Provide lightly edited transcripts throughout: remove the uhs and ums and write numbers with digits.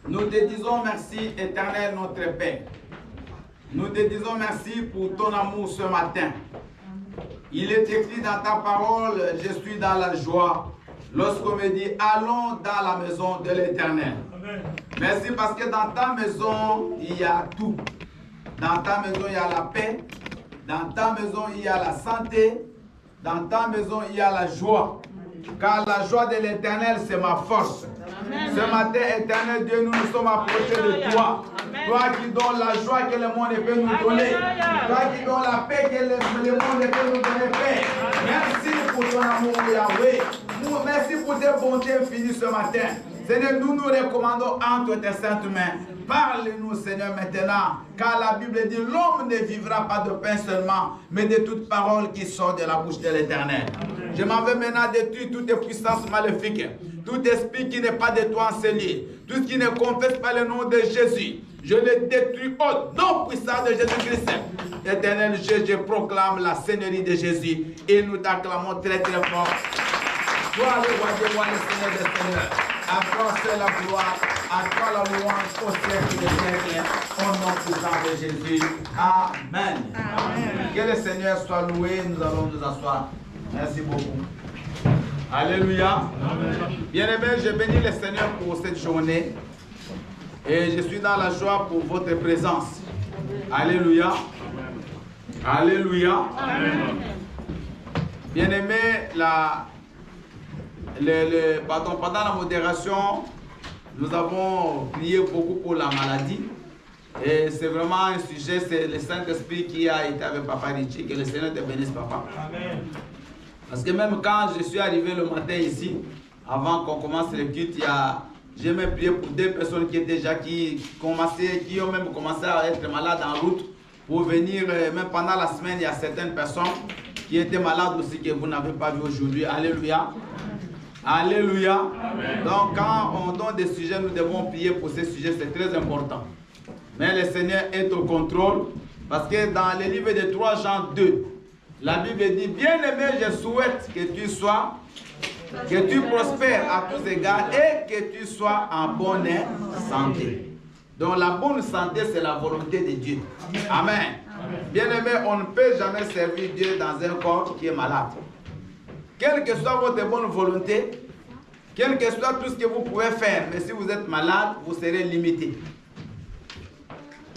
Nous te disons merci, éternel notre Père. Nous te disons merci pour ton amour ce matin. Il est écrit dans ta parole, je suis dans la joie. Lorsqu'on me dit, allons dans la maison de l'Éternel. Merci parce que dans ta maison, il y a tout. Dans ta maison, il y a la paix. Dans ta maison, il y a la santé. Dans ta maison, il y a la joie. Car la joie de l'Éternel, c'est ma force. Amen. Ce matin, Éternel Dieu, nous nous sommes approchés de toi. Amen. Toi qui donnes la joie que le monde peut nous donner. Toi qui donnes la paix que le monde peut nous donner. Paix. Merci pour ton amour, Yahweh. Merci pour tes bontés infinies ce matin. Seigneur, nous nous recommandons entre tes saintes mains. Parle-nous, Seigneur, maintenant. Car la Bible dit, l'homme ne vivra pas de pain seulement, mais de toute parole qui sort de la bouche de l'Éternel. Je m'en vais maintenant détruire toutes les puissances maléfiques. Tout esprit qui n'est pas de toi enseigné. Tout ce qui ne confesse pas le nom de Jésus. Je le détruis au nom puissant de Jésus-Christ. Éternel, je proclame la Seigneurie de Jésus. Et nous t'acclamons très très fort. Toi le roi des rois, le Seigneur des seigneurs. À toi c'est la gloire, à toi la louange au siècle des siècles, au nom puissant de Jésus. Amen. Amen. Que le Seigneur soit loué, nous allons nous asseoir. Merci beaucoup. Alléluia. Bien-aimés, je bénis le Seigneur pour cette journée. Et je suis dans la joie pour votre présence. Alléluia. Alléluia. Bien-aimés, pendant la modération, nous avons prié beaucoup pour la maladie. Et c'est vraiment un sujet, c'est le Saint-Esprit qui a été avec Papa Richie. Que le Seigneur te bénisse, Papa. Amen. Parce que même quand je suis arrivé le matin ici, avant qu'on commence le culte, j'ai même prié pour deux personnes qui étaient déjà, qui ont même commencé à être malades en route pour venir, même pendant la semaine, il y a certaines personnes qui étaient malades aussi que vous n'avez pas vu aujourd'hui. Alléluia. Alléluia. Amen. Donc quand on donne des sujets, nous devons prier pour ces sujets, c'est très important. Mais le Seigneur est au contrôle, parce que dans le livre de 3 Jean 2, la Bible dit, bien-aimé, je souhaite que tu prospères à tous égards et que tu sois en bonne santé. Donc la bonne santé, c'est la volonté de Dieu. Amen. Bien-aimé, on ne peut jamais servir Dieu dans un corps qui est malade. Quelle que soit votre bonne volonté, quel que soit tout ce que vous pouvez faire, mais si vous êtes malade, vous serez limité.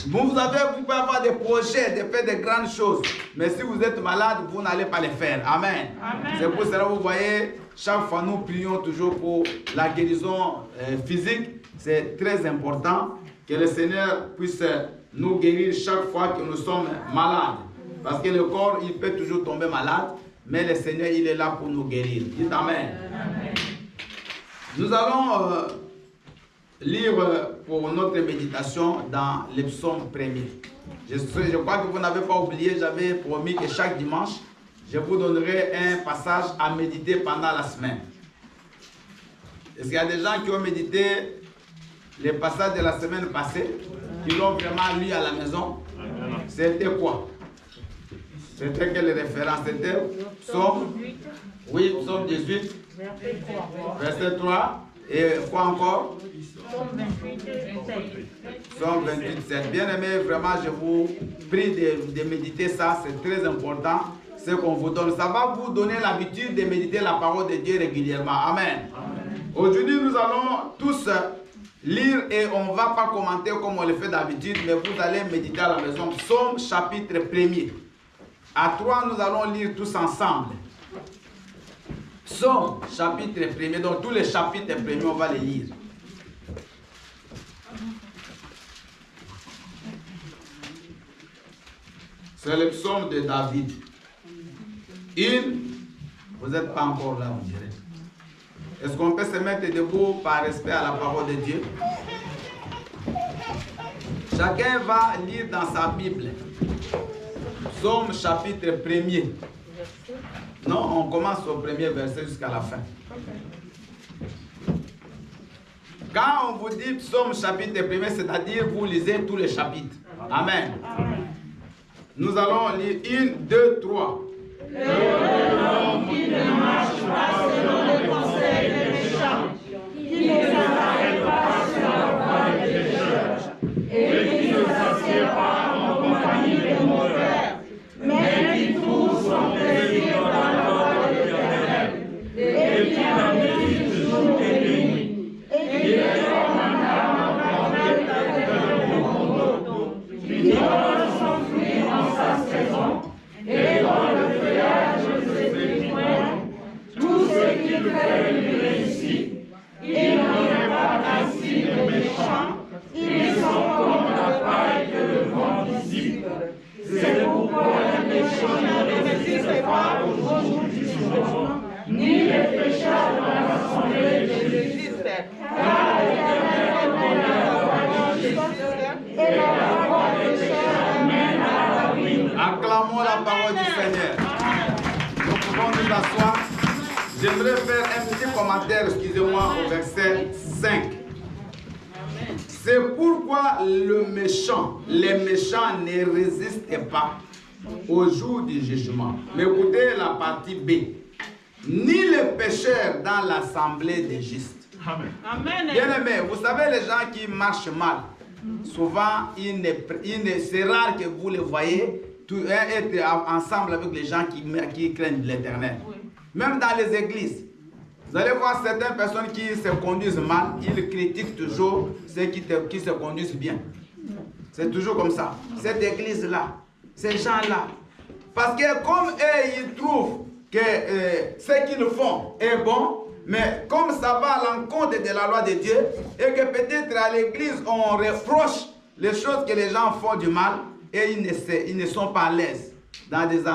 Vous pouvez avoir des projets de faire de grandes choses, mais si vous êtes malade, vous n'allez pas les faire. Amen. C'est pour cela que vous voyez, chaque fois nous prions toujours pour la guérison physique. C'est très important que le Seigneur puisse nous guérir chaque fois que nous sommes malades. Parce que le corps, il peut toujours tomber malade, mais le Seigneur, il est là pour nous guérir. Dites Amen. Amen. Nous allons lire pour notre méditation dans les psaumes premiers. Je crois que vous n'avez pas oublié, j'avais promis que chaque dimanche, je vous donnerai un passage à méditer pendant la semaine. Est-ce qu'il y a des gens qui ont médité les passages de la semaine passée, qui l'ont vraiment lu à la maison? C'était quoi? C'était quelle référence? C'était Psaume 18. Oui, Psaume 18, verset 3. Et quoi encore? Psaume 28, 7. Psaume 28, 7. Bien aimé, vraiment, je vous prie de méditer ça. C'est très important, ce qu'on vous donne. Ça va vous donner l'habitude de méditer la parole de Dieu régulièrement. Amen. Aujourd'hui, nous allons tous lire et on ne va pas commenter comme on le fait d'habitude, mais vous allez méditer à la maison. Psaume chapitre 1er. À 3, nous allons lire tous ensemble. Psaume chapitre 1er, donc tous les chapitres 1er, on va les lire. C'est le psaume de David. Vous n'êtes pas encore là, on dirait. Est-ce qu'on peut se mettre debout par respect à la parole de Dieu? Chacun va lire dans sa Bible. Psaume chapitre 1er. Non, on commence au premier verset jusqu'à la fin. Quand on vous dit psaume chapitre 1er, c'est-à-dire vous lisez tous les chapitres. Amen. Nous allons lire 1, 2, 3. L'homme qui ne marche pas selon le conseil des méchants, qui ne s'arrête pas sur la voie des il fait une réussite. Il n'en est pas ainsi les méchants. Ils sont comme la paille que le vent dissipe. C'est pourquoi les méchants ne résistent pas au jour du jugement, ni les pécheurs dans l'assemblée des justes. Car l'Éternel connaît la voie du juste, et la voie des pécheurs mène à la ruine. Acclamons la parole du Seigneur. Nous pouvons nous asseoir. J'aimerais faire un petit commentaire, excusez-moi, au verset 5. C'est pourquoi les méchants ne résistent pas au jour du jugement. Mais écoutez la partie B. Ni les pécheurs dans l'assemblée des justes. Amen. Bien aimé, vous savez les gens qui marchent mal, souvent c'est rare que vous les voyez être ensemble avec les gens qui craignent l'Éternel. Oui. Même dans les églises. Vous allez voir certaines personnes qui se conduisent mal, ils critiquent toujours ceux qui se conduisent bien. C'est toujours comme ça. Cette église-là, ces gens-là. Parce que comme eux, ils trouvent que ce qu'ils font est bon, mais comme ça va à l'encontre de la loi de Dieu, et que peut-être à l'église, on reproche les choses que les gens font du mal, et ils ne sont pas à l'aise dans des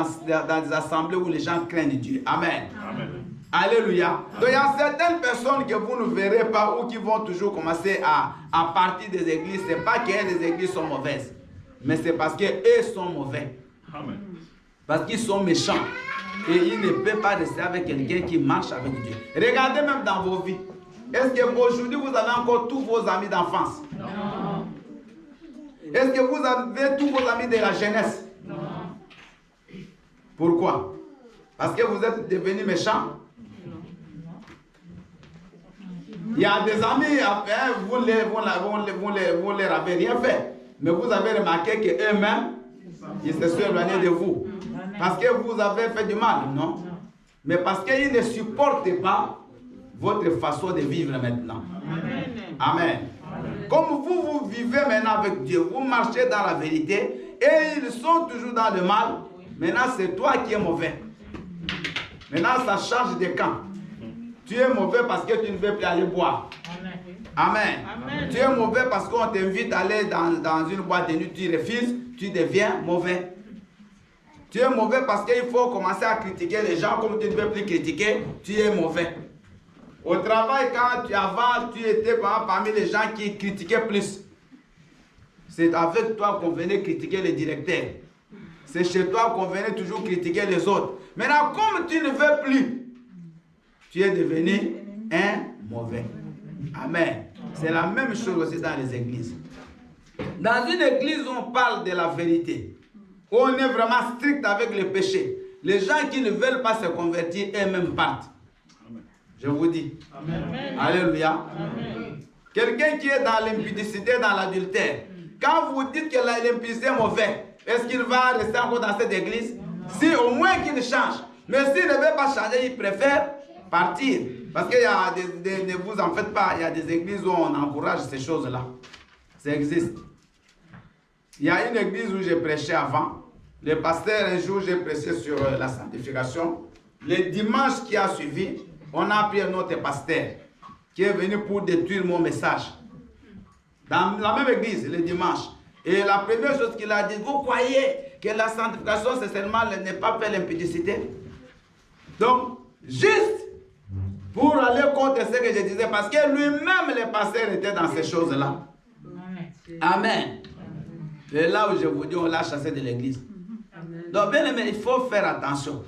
assemblées où les gens craignent Dieu. Amen. Amen. Alléluia. Donc il y a certaines personnes que vous ne verrez pas ou qui vont toujours commencer à partir des églises. Ce n'est pas que les églises sont mauvaises, mais c'est parce qu'eux sont mauvais. Amen. Parce qu'ils sont méchants. Et ils ne peuvent pas rester avec quelqu'un qui marche avec Dieu. Regardez même dans vos vies. Est-ce qu'aujourd'hui vous avez encore tous vos amis d'enfance? Non. Est-ce que vous avez tous vos amis de la jeunesse? Non. Pourquoi? Parce que vous êtes devenus méchants? Il y a des amis, vous ne leur avez rien fait. Mais vous avez remarqué qu'eux-mêmes, ils se sont éloignés de vous. Parce que vous avez fait du mal, non? Mais parce qu'ils ne supportent pas votre façon de vivre maintenant. Amen. Comme vous vivez maintenant avec Dieu, vous marchez dans la vérité, et ils sont toujours dans le mal, maintenant c'est toi qui es mauvais. Maintenant ça change de camp. Tu es mauvais parce que tu ne veux plus aller boire. Amen. Amen. Tu es mauvais parce qu'on t'invite à aller dans une boîte de nuit, tu refuses, tu deviens mauvais. Tu es mauvais parce qu'il faut commencer à critiquer les gens comme tu ne veux plus critiquer, tu es mauvais. Au travail, avant, tu étais parmi les gens qui critiquaient plus. C'est avec toi qu'on venait critiquer les directeurs. C'est chez toi qu'on venait toujours critiquer les autres. Maintenant, comme tu ne veux plus, tu es devenu un mauvais. Amen. C'est la même chose aussi dans les églises. Dans une église où on parle de la vérité, où on est vraiment strict avec le péché, les gens qui ne veulent pas se convertir eux-mêmes partent. Je vous dis. Amen. Alléluia. Amen. Quelqu'un qui est dans l'impudicité, dans l'adultère, quand vous dites que l'impudicité est mauvais, est-ce qu'il va rester encore dans cette église? Si au moins qu'il change. Mais s'il ne veut pas changer, il préfère partir. Parce qu'il y a ne vous en faites pas, il y a des églises où on encourage ces choses-là. Ça existe. Il y a une église où j'ai prêché avant. Le pasteur, un jour, j'ai prêché sur la sanctification. Le dimanche qui a suivi, on a pris un autre pasteur qui est venu pour détruire mon message. Dans la même église, le dimanche. Et la première chose qu'il a dit, vous croyez que la sanctification, c'est seulement ne pas faire l'impudicité? Donc, juste pour aller contre ce que je disais, parce que lui-même, le pasteur, était dans ces choses-là. Amen. Et là où je vous dis, on l'a chassé de l'église. Donc, bien aimé, il faut faire attention.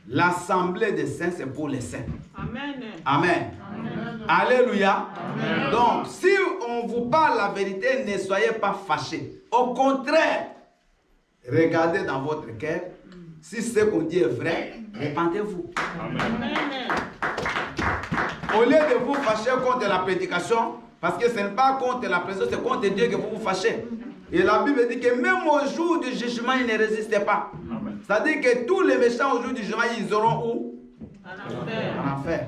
L'assemblée des saints, c'est pour les saints. Amen. Amen. Amen. Alléluia. Amen. Donc, si on vous parle la vérité, ne soyez pas fâchés. Au contraire, regardez dans votre cœur. Si ce qu'on dit est vrai, répandez-vous. Amen. Au lieu de vous fâcher contre la prédication, parce que ce n'est pas contre la prédication, c'est contre Dieu que vous vous fâchez. Et la Bible dit que même au jour du jugement, ils ne résistaient pas. C'est-à-dire que tous les méchants au jour du jugement, ils auront où? En enfer.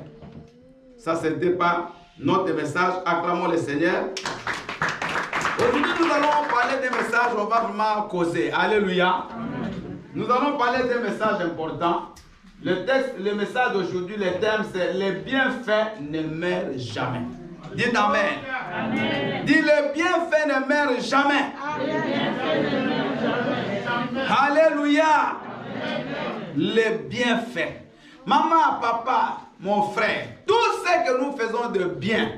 Ça, ce n'était pas notre message. Acclamons le Seigneur. Aujourd'hui, nous allons parler d'un message, on va vraiment causer. Alléluia. Amen. Nous allons parler d'un message important. Le message d'aujourd'hui, le thème, c'est les bienfaits ne meurent jamais. Dites Amen. Amen. Dis les bienfaits ne meurent jamais. Alléluia. Les bienfaits. Maman, papa, mon frère, tout ce que nous faisons de bien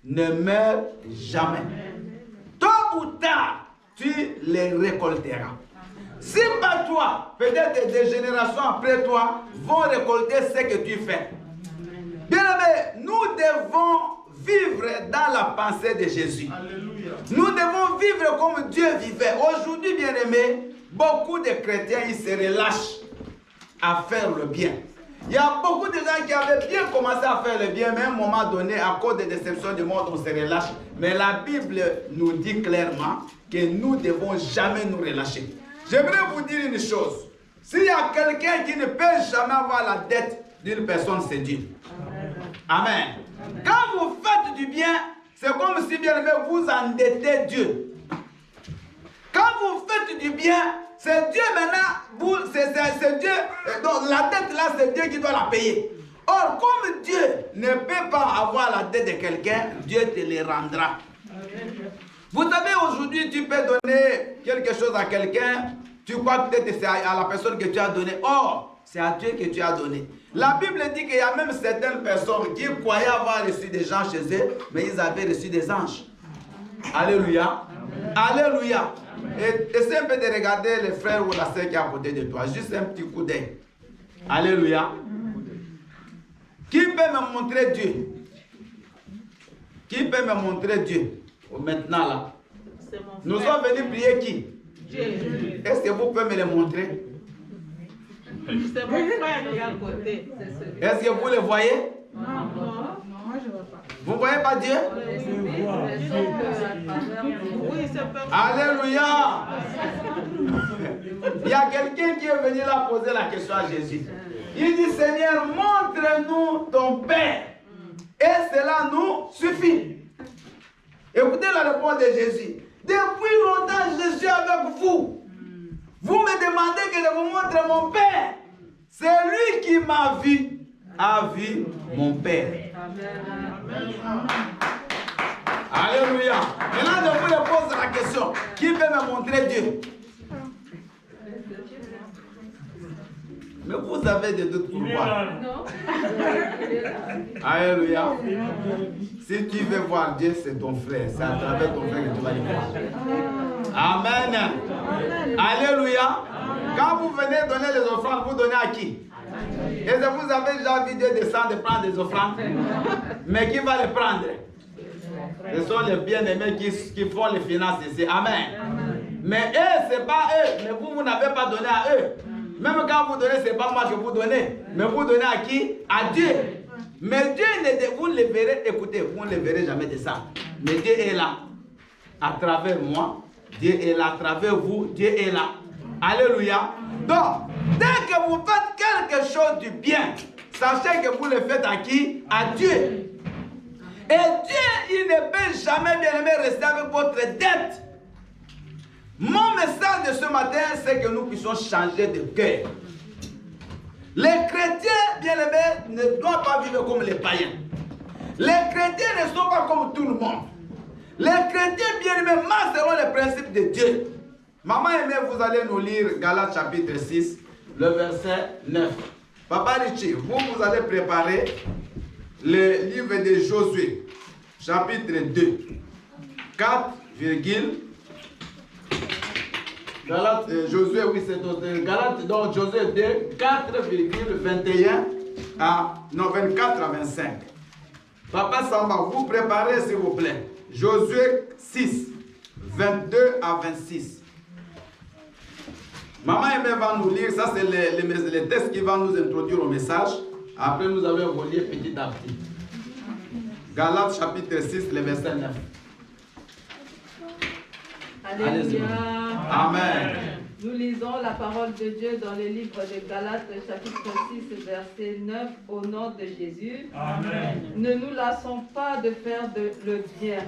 ne meurt jamais. Tôt ou tard, tu les récolteras. Si pas toi, peut-être des générations après toi vont récolter ce que tu fais. Bien aimé, nous devons vivre dans la pensée de Jésus. Alléluia. Nous devons vivre comme Dieu vivait. Aujourd'hui, bien aimé, beaucoup de chrétiens, ils se relâchent à faire le bien. Il y a beaucoup de gens qui avaient bien commencé à faire le bien, mais à un moment donné, à cause des déceptions du monde, on se relâche. Mais la Bible nous dit clairement que nous ne devons jamais nous relâcher. J'aimerais vous dire une chose. S'il y a quelqu'un qui ne peut jamais avoir la dette d'une personne, c'est Dieu. Amen. Quand vous faites du bien, c'est comme si bien aimé vous endettez Dieu. Quand vous faites du bien, c'est Dieu maintenant, c'est Dieu, donc la dette là, c'est Dieu qui doit la payer. Or, comme Dieu ne peut pas avoir la dette de quelqu'un, Dieu te les rendra. Vous savez, aujourd'hui, tu peux donner quelque chose à quelqu'un, tu crois que c'est à la personne que tu as donné. Or, c'est à Dieu que tu as donné. La Bible dit qu'il y a même certaines personnes qui croyaient avoir reçu des gens chez eux, mais ils avaient reçu des anges. Alléluia. Alléluia. Et essaie un peu de regarder le frère ou la sœur qui est à côté de toi. Juste un petit coup d'œil. Alléluia. Qui peut me montrer Dieu? Qui peut me montrer Dieu? Maintenant là. Nous sommes venus prier qui? Dieu. Est-ce que vous pouvez me le montrer? C'est mon frère qui est à côté. Est-ce que vous le voyez? Non, moi je ne vois pas. Vous ne voyez pas Dieu? Oui, c'est pas. Alléluia! Il y a quelqu'un qui est venu là poser la question à Jésus. Il dit, Seigneur, montre-nous ton Père. Et cela nous suffit. Écoutez la réponse de Jésus. Depuis longtemps, je suis avec vous. Vous me demandez que je vous montre mon Père. C'est lui qui m'a vu, a vu mon Père. Alléluia. Maintenant, je vous pose la question. Qui peut me montrer Dieu? Mais vous avez des doutes pour moi. Non. Alléluia. Si tu veux voir Dieu, c'est ton frère. C'est à travers ton frère que tu vas le voir. Amen. Alléluia. Quand vous venez donner les offrandes, vous donnez à qui? Et vous avez déjà vu Dieu descendre et prendre des offrandes. Mais qui va les prendre? Ce sont les bien-aimés qui font les finances ici. Amen. Mais eux, ce n'est pas eux. Mais vous n'avez pas donné à eux. Même quand vous donnez, ce n'est pas moi que vous donnez. Mais vous donnez à qui? À Dieu. Mais Dieu, vous le verrez, écoutez, vous ne le verrez jamais de ça. Mais Dieu est là. À travers moi, Dieu est là. À travers vous, Dieu est là. Alléluia. Donc, dès que vous faites quelque chose du bien, sachez que vous le faites à qui? À Dieu. Et Dieu, il ne peut jamais, bien aimé, rester avec votre dette. Mon message de ce matin, c'est que nous puissions changer de cœur. Les chrétiens, bien aimés, ne doivent pas vivre comme les païens. Les chrétiens ne sont pas comme tout le monde. Les chrétiens, bien aimés, marcheront les principes de Dieu. Maman aimée, vous allez nous lire Galates chapitre 6, le verset 9. Papa Richie, vous allez préparer le livre de Josué, chapitre 2, 4, Galates, Josué, oui, c'est Galates, donc Josué 2, 4,21 à, non, 24 à 25. Papa Samba, vous préparez s'il vous plaît. Josué 6, 22 à 26. Maman Aimée va nous lire, ça c'est les textes qui vont nous introduire au message. Après nous allons vous lire petit à petit. Galates chapitre 6, le verset 9. Alléluia. Amen. Nous lisons la parole de Dieu dans le livre de Galates, chapitre 6, verset 9, au nom de Jésus. Amen. Ne nous lassons pas de faire le bien,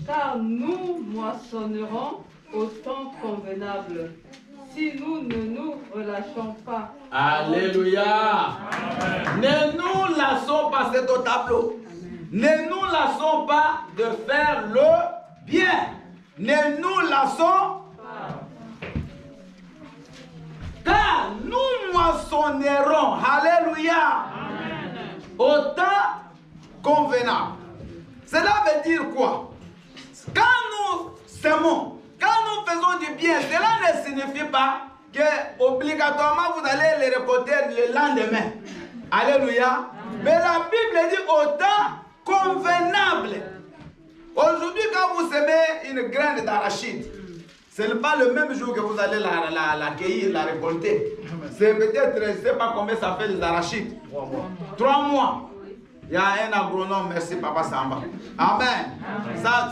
car nous moissonnerons au temps convenable, si nous ne nous relâchons pas. Alléluia. Ne nous lassons pas, c'est au tableau. Ne nous lassons pas de faire le bien. Ne nous lassons pas. Car nous moissonnerons, alléluia, au temps convenable. Cela veut dire quoi? Quand nous semons, quand nous faisons du bien, cela ne signifie pas que obligatoirement vous allez les récolter le lendemain. Alléluia. Mais la Bible dit au temps convenable. Aujourd'hui, quand vous semez une graine d'arachide, ce n'est pas le même jour que vous allez la cueillir, la récolter. C'est peut-être, je ne sais pas combien ça fait les arachides. 3 mois. Il y a un agronome, merci Papa Samba. Amen.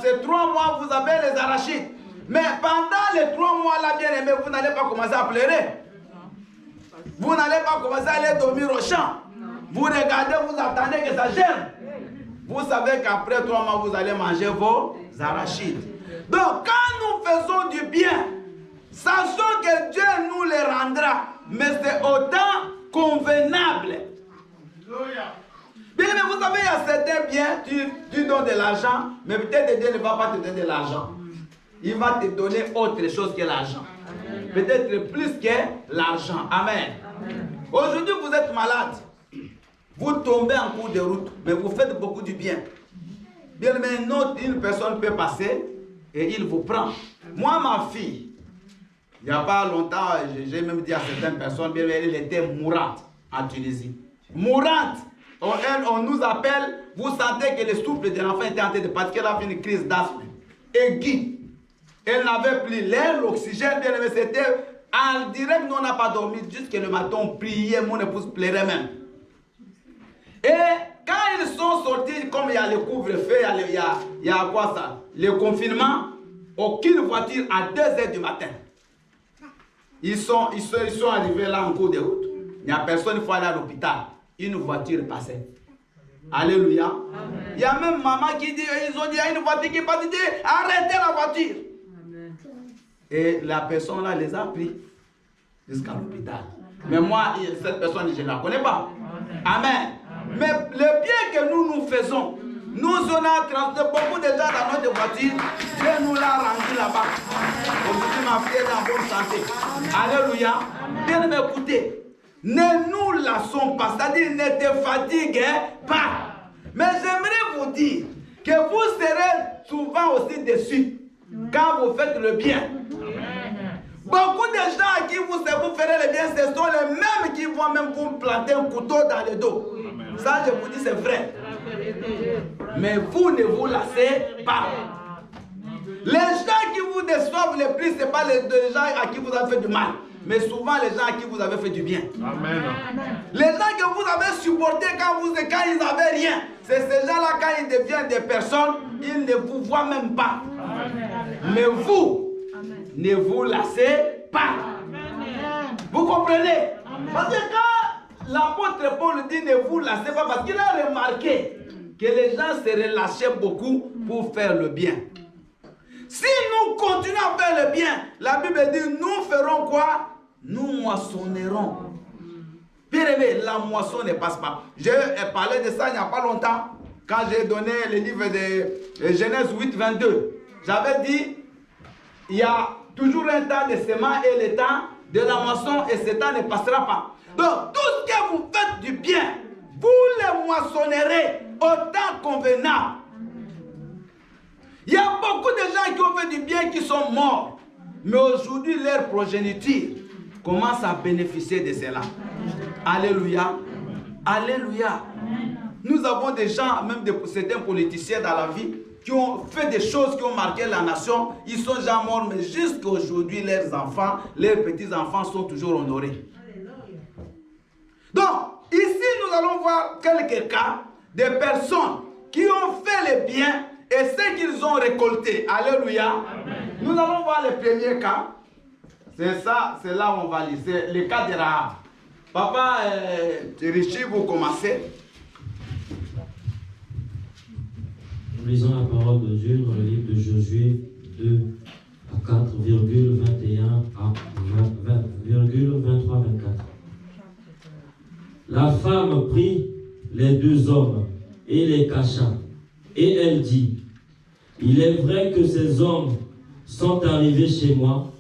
C'est 3 mois, vous avez les arachides. Mais pendant les 3 mois là, bien aimé, vous n'allez pas commencer à pleurer. Vous n'allez pas commencer à aller dormir au champ. Vous regardez, vous attendez que ça germe. Vous savez qu'après 3 mois, vous allez manger vos arachides. Donc, quand nous faisons du bien, sachons que Dieu nous les rendra. Mais c'est au temps convenable. Bien, mais vous savez, il y a certains biens, tu donnes de l'argent, mais peut-être Dieu ne va pas te donner de l'argent. Il va te donner autre chose que l'argent. Peut-être plus que l'argent. Amen. Aujourd'hui, vous êtes malade. Vous tombez en cours de route, mais vous faites beaucoup de bien. Bien, mais une personne peut passer et il vous prend. Moi, ma fille, il n'y a pas longtemps, j'ai même dit à certaines personnes, bien, elle était mourante en Tunisie. Mourante. On nous appelle, vous sentez que le souffle de l'enfant était en train de partir, qu'elle a fait une crise d'asthme aiguë. Elle n'avait plus l'air, l'oxygène, bien aimé, c'était en direct, nous on n'a pas dormi, jusqu'à le matin, on priait, mon épouse pleurait même. Et quand ils sont sortis, comme il y a le couvre-feu, il y a quoi ça? Le confinement, aucune voiture à 2 h du matin. Ils sont arrivés là en cours de route. Il n'y a personne, il faut aller à l'hôpital. Une voiture passait. Alléluia. Amen. Il y a même maman qui dit, ils ont dit, il y a une voiture qui passe, arrêtez la voiture. Amen. Et la personne là les a pris jusqu'à l'hôpital. Mais moi, cette personne, je ne la connais pas. Amen. Mais le bien que nous faisons, nous on a transporté beaucoup de gens dans notre voiture. Dieu nous l'a rendu là-bas. Aujourd'hui, ma fille est en bonne santé. Alléluia. Bien m'écouter. Ne nous lassons pas, c'est-à-dire ne te fatiguez pas. Mais j'aimerais vous dire que vous serez souvent aussi déçus quand vous faites le bien. Beaucoup de gens à qui vous ferez le bien, ce sont les mêmes qui vont même vous planter un couteau dans le dos. Ça, je vous dis, c'est vrai. Mais vous ne vous lassez pas. Les gens qui vous déçoivent le plus, ce n'est pas les gens à qui vous avez fait du mal, mais souvent les gens à qui vous avez fait du bien. Amen. Les gens que vous avez supportés quand ils n'avaient rien, c'est ces gens-là, quand ils deviennent des personnes, ils ne vous voient même pas. Amen. Mais vous, ne vous lassez pas. Amen. Vous comprenez? Amen. Parce que quand l'apôtre Paul dit ne vous lassez pas, parce qu'il a remarqué que les gens se relâchaient beaucoup pour faire le bien. Si nous continuons à faire le bien, la Bible dit, nous ferons quoi? Nous moissonnerons. Bien aimé, la moisson ne passe pas. J'ai parlé de ça il n'y a pas longtemps, quand j'ai donné le livre de Genèse 8, 22. J'avais dit, il y a toujours un temps de semences et le temps de la moisson, et ce temps ne passera pas. Donc, tout ce que vous faites du bien, vous le moissonnerez au temps convenable. Il y a beaucoup de gens qui ont fait du bien qui sont morts. Mais aujourd'hui, leur progéniture commence à bénéficier de cela. Alléluia. Alléluia. Nous avons des gens, même certains politiciens dans la vie, qui ont fait des choses qui ont marqué la nation. Ils sont déjà morts, mais jusqu'à aujourd'hui, leurs enfants, leurs petits-enfants sont toujours honorés. Donc, ici, nous allons voir quelques cas de personnes qui ont fait le bien et ce qu'ils ont récolté. Alléluia. Amen. Nous allons voir le premier cas. C'est ça, c'est là où on va lire. C'est le cas de Rahab. Papa Richie, vous commencez. Nous lisons la parole de Dieu dans le livre de Josué 2 à 4, 21 à 23-24. La femme prit les 2 hommes et les cacha. Et elle dit, il est vrai que ces hommes sont arrivés chez moi,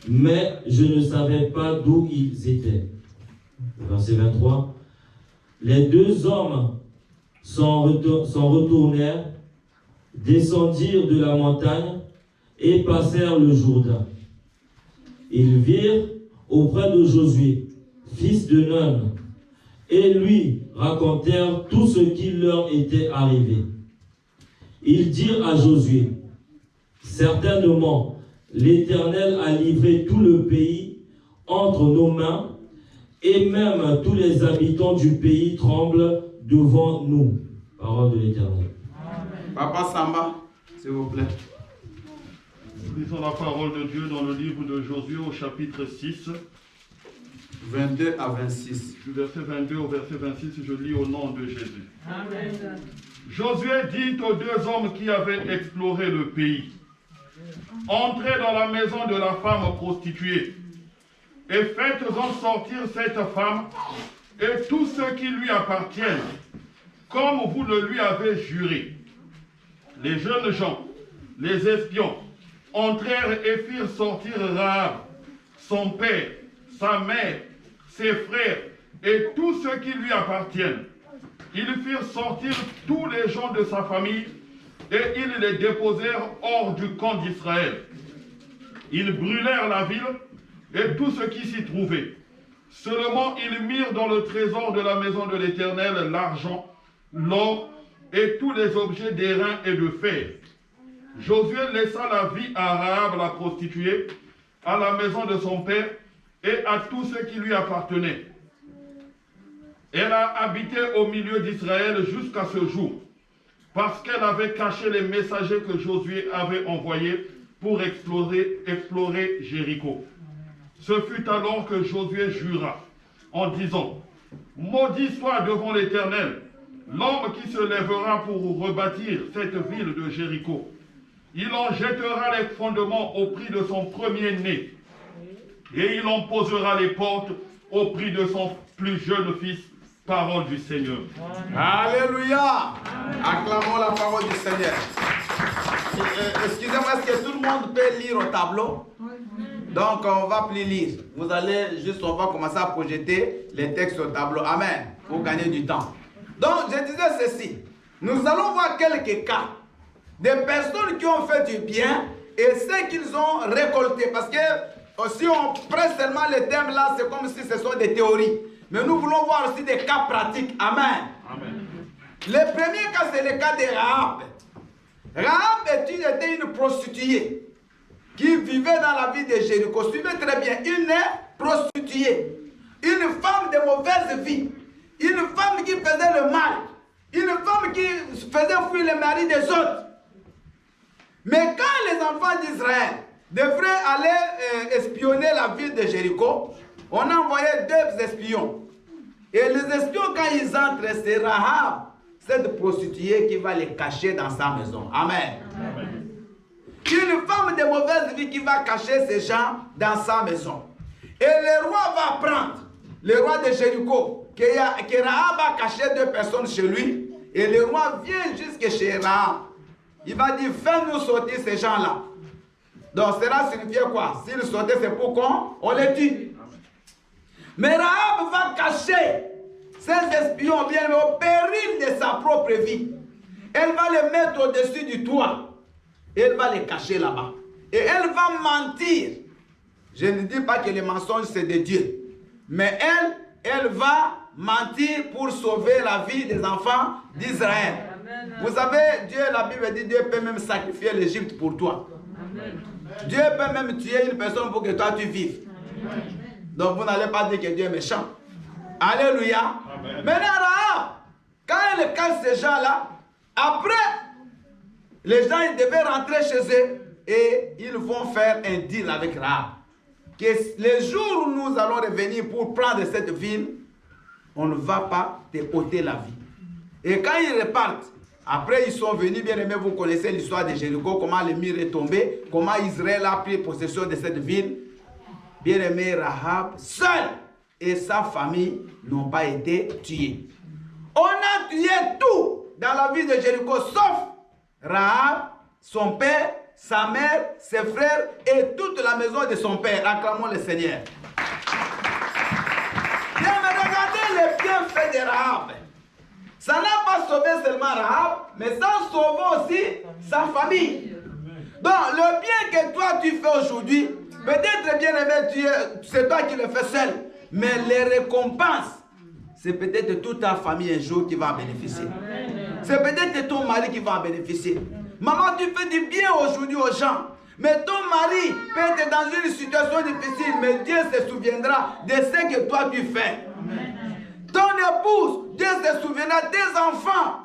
mais je ne savais pas d'où ils étaient. Verset 23. Les 2 hommes s'en retournèrent, descendirent de la montagne et passèrent le Jourdain. Ils virent auprès de Josué, fils de Nun, et lui racontèrent tout ce qui leur était arrivé. Ils dirent à Josué, certainement, l'Éternel a livré tout le pays entre nos mains, et même tous les habitants du pays tremblent devant nous. Parole de l'Éternel. Papa Samba, s'il vous plaît. Nous lisons la parole de Dieu dans le livre de Josué au chapitre 6. 22 à 26. Du verset 22 au verset 26, je lis au nom de Jésus. Amen. Josué dit aux 2 hommes qui avaient exploré le pays, entrez dans la maison de la femme prostituée et faites-en sortir cette femme et tous ceux qui lui appartiennent, comme vous le lui avez juré. Les jeunes gens, les espions, entrèrent et firent sortir Rahab, son père, sa mère, ses frères et tous ceux qui lui appartiennent. Ils firent sortir tous les gens de sa famille et ils les déposèrent hors du camp d'Israël. Ils brûlèrent la ville et tout ce qui s'y trouvait. Seulement ils mirent dans le trésor de la maison de l'Éternel l'argent, l'or et tous les objets d'airain et de fer. Josué laissa la vie à Rahab la prostituée, à la maison de son père et à tous ceux qui lui appartenaient. Elle a habité au milieu d'Israël jusqu'à ce jour, parce qu'elle avait caché les messagers que Josué avait envoyés pour explorer Jéricho. Ce fut alors que Josué jura, en disant, « Maudit soit devant l'Éternel l'homme qui se lèvera pour rebâtir cette ville de Jéricho. Il en jettera les fondements au prix de son premier-né, et il en posera les portes au prix de son plus jeune fils. » Parole du Seigneur. Alléluia. Acclamons la parole du Seigneur. Excusez-moi, est-ce que tout le monde peut lire au tableau? Donc, on va plus lire. Vous allez juste, on va commencer à projeter les textes au tableau. Amen. Pour gagner du temps. Donc, je disais ceci. Nous allons voir quelques cas des personnes qui ont fait du bien et ce qu'ils ont récolté. Parce que si on prend seulement les thèmes là, c'est comme si ce sont des théories. Mais nous voulons voir aussi des cas pratiques. Amen. Amen. Le premier cas, c'est le cas de Rahab. Rahab était une prostituée qui vivait dans la ville de Jéricho. Suivez très bien, une prostituée, une femme de mauvaise vie, une femme qui faisait le mal, une femme qui faisait fuir les maris des autres. Mais quand les enfants d'Israël devraient aller espionner la ville de Jéricho, on a envoyé 2 espions. Et les espions, quand ils entrent, c'est Rahab, cette prostituée, qui va les cacher dans sa maison. Amen. Amen. Une femme de mauvaise vie qui va cacher ces gens dans sa maison. Et le roi va prendre, le roi de Jéricho, que Rahab a caché 2 personnes chez lui. Et le roi vient jusque chez Rahab. Il va dire, fais-nous sortir ces gens-là. Donc cela signifie quoi? S'ils sortaient, c'est pour qu'on les tue. Mais Rahab va cacher ces espions bien au péril de sa propre vie. Elle va les mettre au-dessus du toit. Elle va les cacher là-bas. Et elle va mentir. Je ne dis pas que les mensonges c'est de Dieu. Mais elle va mentir pour sauver la vie des enfants d'Israël. Vous savez, Dieu, la Bible dit, Dieu peut même sacrifier l'Égypte pour toi. Amen. Dieu peut même tuer une personne pour que toi tu vives. Amen. Donc vous n'allez pas dire que Dieu est méchant. Alléluia. Amen. Maintenant, Rahab, quand elle cache ces gens-là, après, les gens ils devaient rentrer chez eux et ils vont faire un deal avec Rahab. Que les jours où nous allons revenir pour prendre cette ville, on ne va pas te ôter la vie. Et quand ils repartent, après ils sont venus, bien aimés, vous connaissez l'histoire de Jéricho, comment le mur est tombé, comment Israël a pris possession de cette ville. Bien aimé, Rahab, seule, et sa famille n'ont pas été tués. On a tué tout dans la vie de Jéricho, sauf Rahab, son père, sa mère, ses frères et toute la maison de son père. Acclamons le Seigneur. Bien, mais regardez les bienfaits de Rahab. Ça n'a pas sauvé seulement Rahab, mais ça a sauvé aussi sa famille. Donc, le bien que toi tu fais aujourd'hui, peut-être bien aimé, c'est toi qui le fais seul, mais les récompenses, c'est peut-être toute ta famille un jour qui va en bénéficier. C'est peut-être ton mari qui va en bénéficier. Maman, tu fais du bien aujourd'hui aux gens, mais ton mari peut être dans une situation difficile, mais Dieu se souviendra de ce que toi tu fais. Ton épouse, Dieu se souviendra des enfants.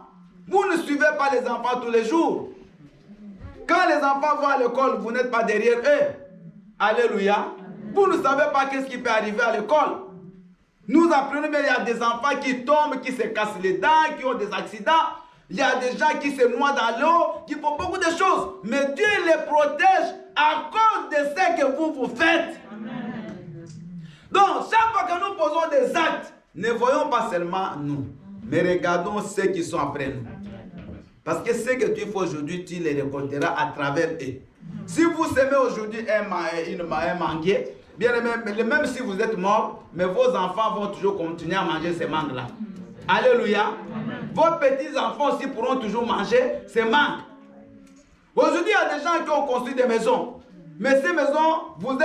Vous ne suivez pas les enfants tous les jours. Quand les enfants vont à l'école, vous n'êtes pas derrière eux. Alléluia. Vous ne savez pas qu'est-ce qui peut arriver à l'école. Nous apprenons, mais il y a des enfants qui tombent, qui se cassent les dents, qui ont des accidents. Il y a des gens qui se noient dans l'eau, qui font beaucoup de choses. Mais Dieu les protège à cause de ce que vous faites. Donc, chaque fois que nous posons des actes, ne voyons pas seulement nous, mais regardons ceux qui sont après nous. Parce que ce que tu fais aujourd'hui, tu les récolteras à travers eux. Si vous semez aujourd'hui un manguier, bien même si vous êtes mort, mais vos enfants vont toujours continuer à manger ces mangues-là. Alléluia. Vos petits-enfants aussi pourront toujours manger ces mangues. Aujourd'hui, il y a des gens qui ont construit des maisons. Mais ces maisons, vos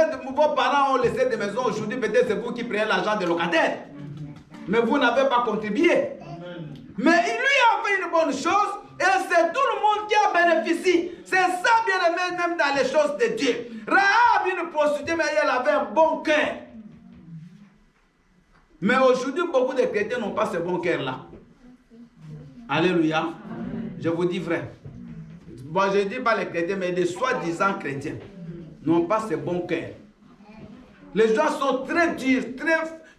parents ont laissé des maisons. Aujourd'hui, peut-être c'est vous qui prenez l'argent des locataires. Mais vous n'avez pas contribué. Mais il lui a fait une bonne chose et c'est tout le monde qui a bénéficié. C'est ça, bien aimé, même dans les choses de Dieu. Rahab, une prostituée, mais elle avait un bon cœur. Mais aujourd'hui, beaucoup de chrétiens n'ont pas ce bon cœur-là. Alléluia. Je vous dis vrai. Bon, je ne dis pas les chrétiens, mais les soi-disant chrétiens n'ont pas ce bon cœur. Les gens sont très durs,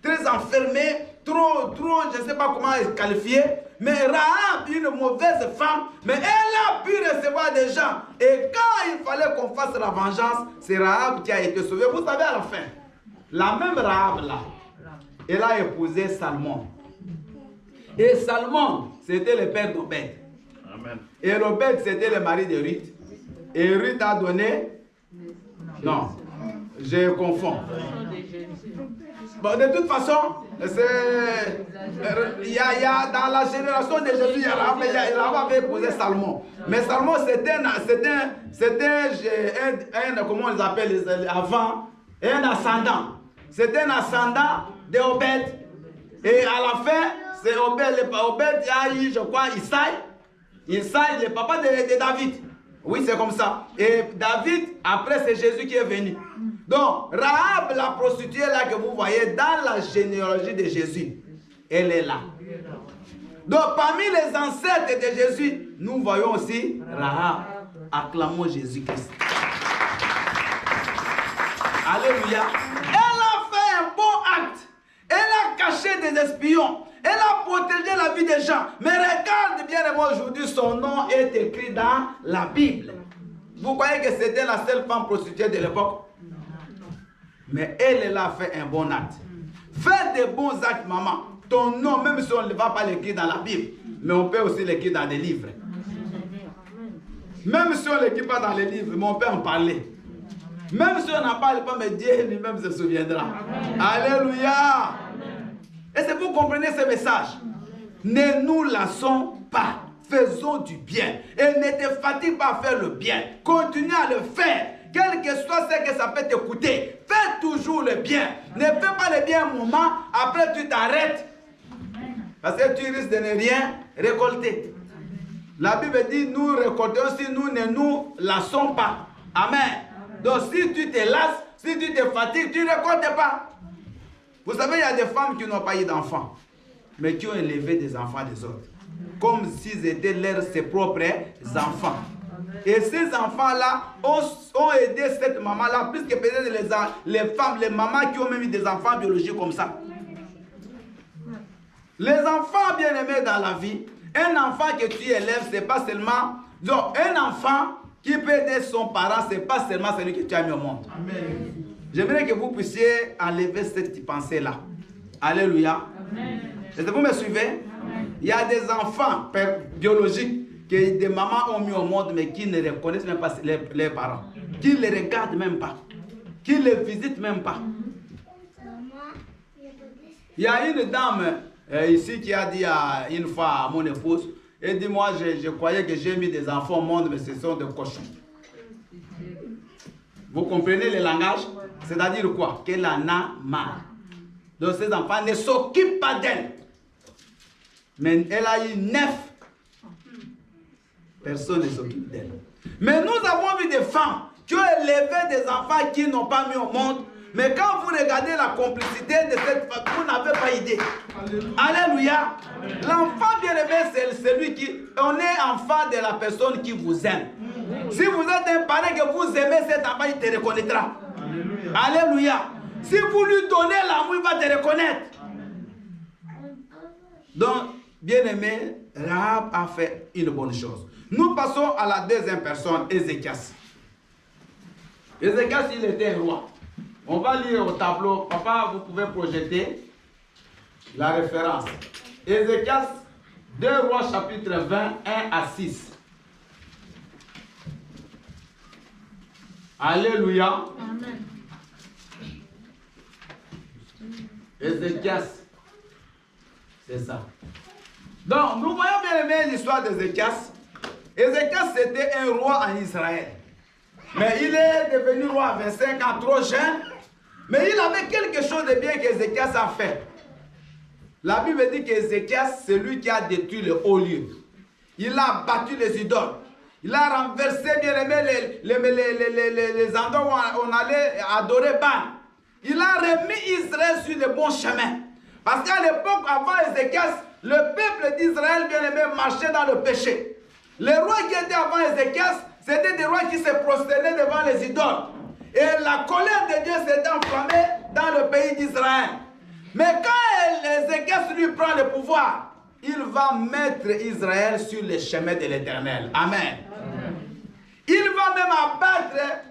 très enfermés, trop, je ne sais pas comment les qualifier. Mais Rahab, une mauvaise femme, mais elle a pu recevoir des gens. Et quand il fallait qu'on fasse la vengeance, c'est Rahab qui a été sauvée. Vous savez, à la fin, la même Rahab là, elle a épousé Salmon. Et Salmon, c'était le père d'Obed. Et Obed, c'était le mari de Ruth. Et Ruth a donné... Non, je confonds. Bon, de toute façon, il y a dans la génération de Jésus, il avait épousé Salmon. Mais Salmon, c'était un, comment on les appelle avant, un ascendant. C'était un ascendant de Obed. Et à la fin, c'est Obed a eu, je crois, Isaïe, le papa de David. Oui, c'est comme ça. Et David, après, c'est Jésus qui est venu. Donc, Rahab, la prostituée là que vous voyez dans la généalogie de Jésus, elle est là. Donc, parmi les ancêtres de Jésus, nous voyons aussi Rahab. Acclamons Jésus-Christ. Alléluia. Elle a fait un bon acte. Elle a caché des espions. Elle a protégé la vie des gens. Mais regarde bien aujourd'hui, son nom est écrit dans la Bible. Vous croyez que c'était la seule femme prostituée de l'époque? Mais elle a fait un bon acte. Fais des bons actes, maman. Ton nom, même si on ne va pas l'écrire dans la Bible, mais on peut aussi l'écrire dans des livres. Même si on ne l'écrit pas dans les livres, mais on peut en parler. Même si on n'en parle pas, mais Dieu lui-même se souviendra. Alléluia. Et c'est vous comprenez ce message. Ne nous lassons pas. Faisons du bien. Et ne te fatigue pas à faire le bien. Continue à le faire. Quel que soit ce que ça peut te coûter. Fais toujours le bien. Ne fais pas le bien un moment. Après tu t'arrêtes. Parce que tu risques de ne rien récolter. La Bible dit nous récoltons si nous ne nous lassons pas. Amen. Donc si tu te lasses, si tu te fatigues, tu ne récoltes pas. Vous savez, il y a des femmes qui n'ont pas eu d'enfants, mais qui ont élevé des enfants des autres. Comme s'ils étaient ses propres enfants. Et ces enfants-là ont aidé cette maman-là, plus que peut-être les femmes, les mamans qui ont même eu des enfants biologiques comme ça. Les enfants bien-aimés dans la vie, un enfant que tu élèves, ce n'est pas seulement... Donc, un enfant qui peut aider son parent, ce n'est pas seulement celui que tu as mis au monde. Amen. J'aimerais que vous puissiez enlever cette pensée-là. Alléluia. Est-ce que vous me suivez? Il y a des enfants biologiques que des mamans ont mis au monde, mais qui ne reconnaissent même pas les parents, qui ne les regardent même pas, qui ne les visitent même pas. Il y a une dame ici qui a dit une fois à mon épouse, elle dit, moi je croyais que j'ai mis des enfants au monde, mais ce sont des cochons. Vous comprenez le langage? C'est-à-dire quoi? Qu'elle en a marre. Donc ces enfants ne s'occupent pas d'elle. Mais elle a eu 9. Personne ne s'occupe d'elle. Mais nous avons vu des femmes qui ont élevé des enfants qui n'ont pas mis au monde. Mais quand vous regardez la complicité de cette femme, vous n'avez pas idée. Alléluia. L'enfant bien-aimé, c'est celui qui... On est enfant de la personne qui vous aime. Si vous êtes un parent que vous aimez cet enfant, il te reconnaîtra. Alléluia. Si vous lui donnez l'amour, il va te reconnaître. Donc, bien-aimé, Rahab a fait une bonne chose. Nous passons à la deuxième personne, Ézéchias. Ézéchias, il était roi. On va lire au tableau. Papa, vous pouvez projeter la référence. Ézéchias, 2 Rois, chapitre 20, 1 à 6. Alléluia. Amen. Ézéchias. C'est ça. Donc, nous voyons bien aimé l'histoire d'Ézéchias. Ézéchias, c'était un roi en Israël. Mais il est devenu roi à 25 ans, trop jeune. Mais il avait quelque chose de bien qu'Ézéchias a fait. La Bible dit qu'Ézéchias, c'est lui qui a détruit le haut lieu. Il a battu les idoles. Il a renversé bien aimé les endroits où on allait adorer Baal. Il a remis Israël sur le bon chemin. Parce qu'à l'époque, avant Ézéchias, le peuple d'Israël bien aimé marchait dans le péché. Les rois qui étaient avant Ézéchias, c'était des rois qui se prosternaient devant les idoles. Et la colère de Dieu s'est enflammée dans le pays d'Israël. Mais quand Ézéchias lui prend le pouvoir, il va mettre Israël sur le chemin de l'Éternel. Amen. Il va même abattre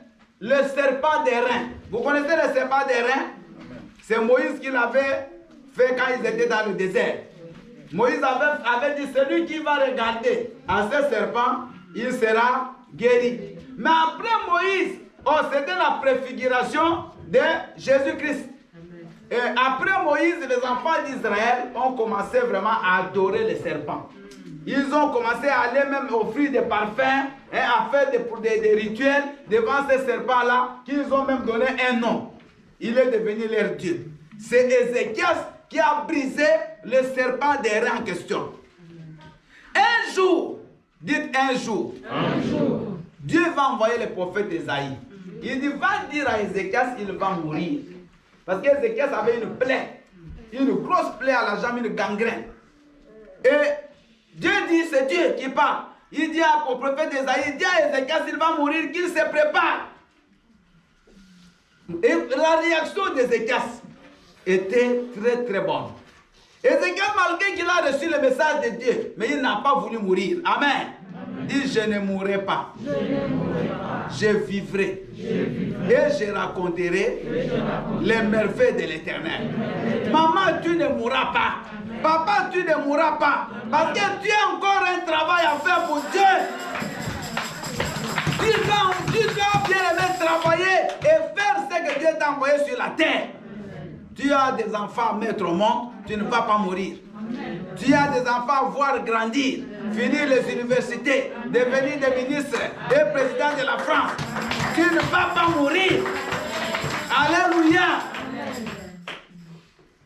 le serpent des reins. Vous connaissez le serpent des reins? C'est Moïse qui l'avait fait quand ils étaient dans le désert. Moïse avait dit, celui qui va regarder à ce serpent, il sera guéri. Mais après Moïse, c'était la préfiguration de Jésus-Christ. Et après Moïse, les enfants d'Israël ont commencé vraiment à adorer les serpents. Ils ont commencé à aller même offrir des parfums et à faire des rituels devant ces serpents-là, qu'ils ont même donné un nom. Il est devenu leur Dieu. C'est Ézéchias qui a brisé le serpent des reins en question. Un jour, dites un jour, Dieu va envoyer le prophète Ésaïe. Il dit, va dire à Ézéchias qu'il va mourir. Parce qu'Ézéchias avait une plaie, une grosse plaie à la jambe, une gangrène. Et Dieu dit, c'est Dieu qui parle. Il dit au prophète Ésaïe, il dit à Ézéchias, il va mourir, qu'il se prépare. Et la réaction d'Ézéchias était très très bonne. Ézéchias, malgré qu'il a reçu le message de Dieu, mais il n'a pas voulu mourir. Amen. Dit, je ne mourrai pas. Je vivrai. Et je raconterai les merveilles de l'Éternel. Maman, tu ne mourras pas. Papa, tu ne mourras pas. Parce que tu as encore un travail à faire pour Dieu. Tu dois bien aimer travailler et faire ce que Dieu t'a envoyé sur la terre. Tu as des enfants à mettre au monde, tu ne vas pas mourir. Tu as des enfants à voir grandir, finir les universités, devenir des ministres et présidents de la France. Tu ne vas pas mourir. Alléluia.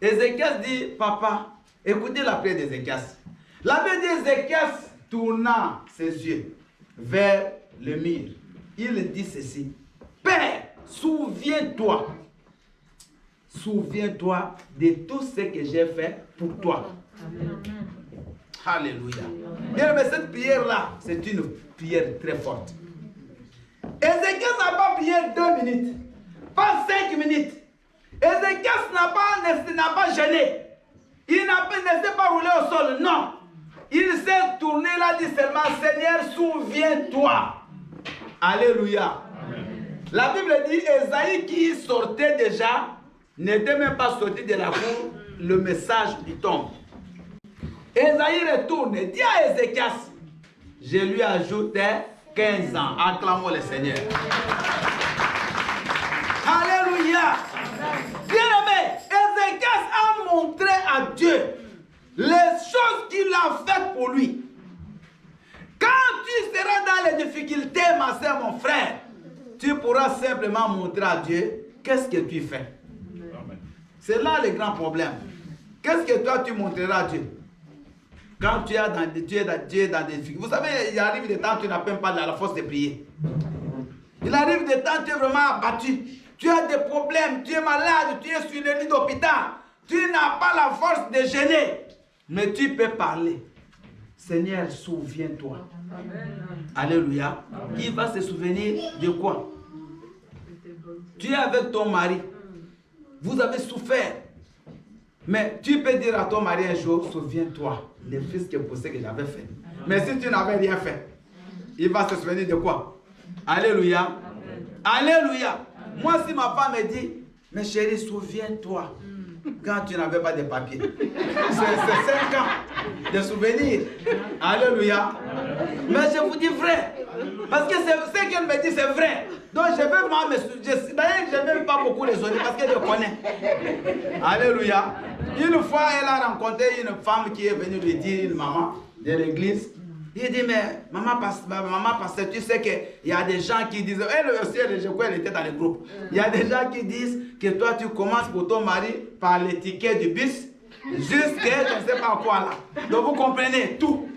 Ézéchias dit, papa, écoutez la prière d'Ézéchias. La Bible dit, Ézéchias tourna ses yeux vers le mur. Il dit ceci, Père, souviens-toi. Souviens-toi de tout ce que j'ai fait pour toi. Amen. Alléluia. Bien, mais cette prière-là, c'est une prière très forte. Ézéchias n'a pas prié 2 minutes, pas 5 minutes. Ézéchias n'a pas gêné. Il ne s'est pas roulé au sol, non. Il s'est tourné là, dit seulement, Seigneur, souviens-toi. Alléluia. La Bible dit, Ésaïe qui sortait déjà, n'était même pas sorti de la cour le message il tombe. Esaïe retourne et dit à Ézéchias, je lui ajoute 15 ans. Acclamons le Seigneur. Alléluia. Bien-aimé, Ézéchias a montré à Dieu les choses qu'il a faites pour lui. Quand tu seras dans les difficultés, ma soeur, mon frère, tu pourras simplement montrer à Dieu qu'est-ce que tu fais. C'est là le grand problème. Qu'est-ce que toi tu montreras à Dieu? Quand tu es dans des difficultés. Vous savez, il arrive des temps où tu n'as même pas la force de prier. Il arrive des temps où tu es vraiment abattu. Tu as des problèmes, tu es malade, tu es sur le lit d'hôpital. Tu n'as pas la force de gêner. Mais tu peux parler. Seigneur, souviens-toi. Alléluia. Il va se souvenir de quoi? Tu es avec ton mari. Vous avez souffert. Mais tu peux dire à ton mari un jour, souviens-toi, les fils que poussé que j'avais fait. Mais si tu n'avais rien fait, il va se souvenir de quoi? Alléluia. Alléluia. Moi, si ma femme me dit, mais chérie, souviens-toi, quand tu n'avais pas de papier. C'est 5 ans de souvenirs. Alléluia. Mais je vous dis vrai. Parce que ce qu'elle me dit, c'est vrai. Donc je ne veux pas je ne veux pas beaucoup raisonner parce que je connais. Alléluia. Une fois, elle a rencontré une femme qui est venue lui dire, une maman de l'église. Il dit, mais maman, parce que tu sais qu'il y a des gens qui disent, elle aussi, je crois qu'elle était dans le groupe. Il y a des gens qui disent que toi, tu commences pour ton mari par les tickets du bus, jusqu'à je ne sais pas quoi là. Donc vous comprenez tout.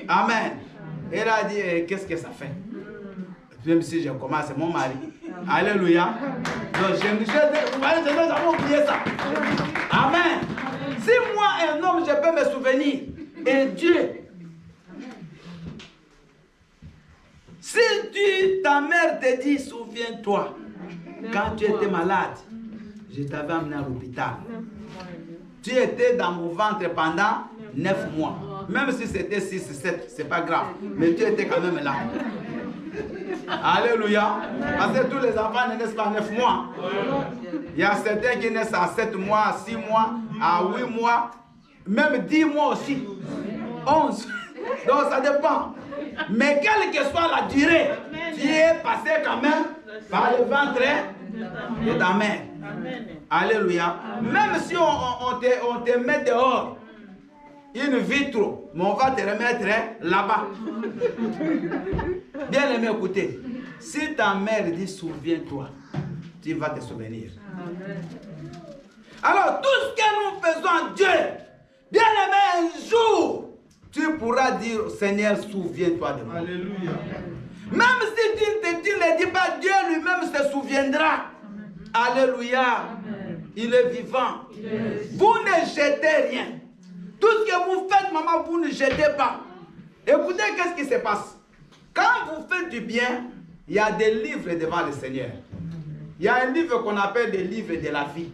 Amen. Elle a dit, qu'est-ce que ça fait? Même si je commence, c'est mon mari. Alléluia. Donc je n'ai jamais oublié ça. Amen. Si moi, un homme, je peux me souvenir, et Dieu, si ta mère te dit, souviens-toi, quand tu étais malade, je t'avais amené à l'hôpital. Tu étais dans mon ventre pendant 9 mois. Même si c'était 6, 7, c'est pas grave. Mais tu étais quand même là. Alléluia. Parce que tous les enfants ne naissent pas à 9 mois. Il y a certains qui naissent à 7 mois, à 6 mois, à 8 mois, même 10 mois aussi. 11. Donc ça dépend. Mais quelle que soit la durée, tu es passé quand même par le ventre de ta mère. Alléluia. Même si on te met dehors, une vitre, mais on va te remettre là-bas. Bien aimé, écoutez. Si ta mère dit souviens-toi, tu vas te souvenir. Alors tout ce que nous faisons à Dieu, bien aimé, un jour, tu pourras dire, Seigneur, souviens-toi de moi. Alléluia. Même si tu ne le dis pas, Dieu lui-même se souviendra. Alléluia. Amen. Il est vivant. Vous ne jetez rien. Tout ce que vous faites, maman, vous ne jetez pas. Écoutez, qu'est-ce qui se passe? Quand vous faites du bien, il y a des livres devant le Seigneur. Il y a un livre qu'on appelle des livres de la vie.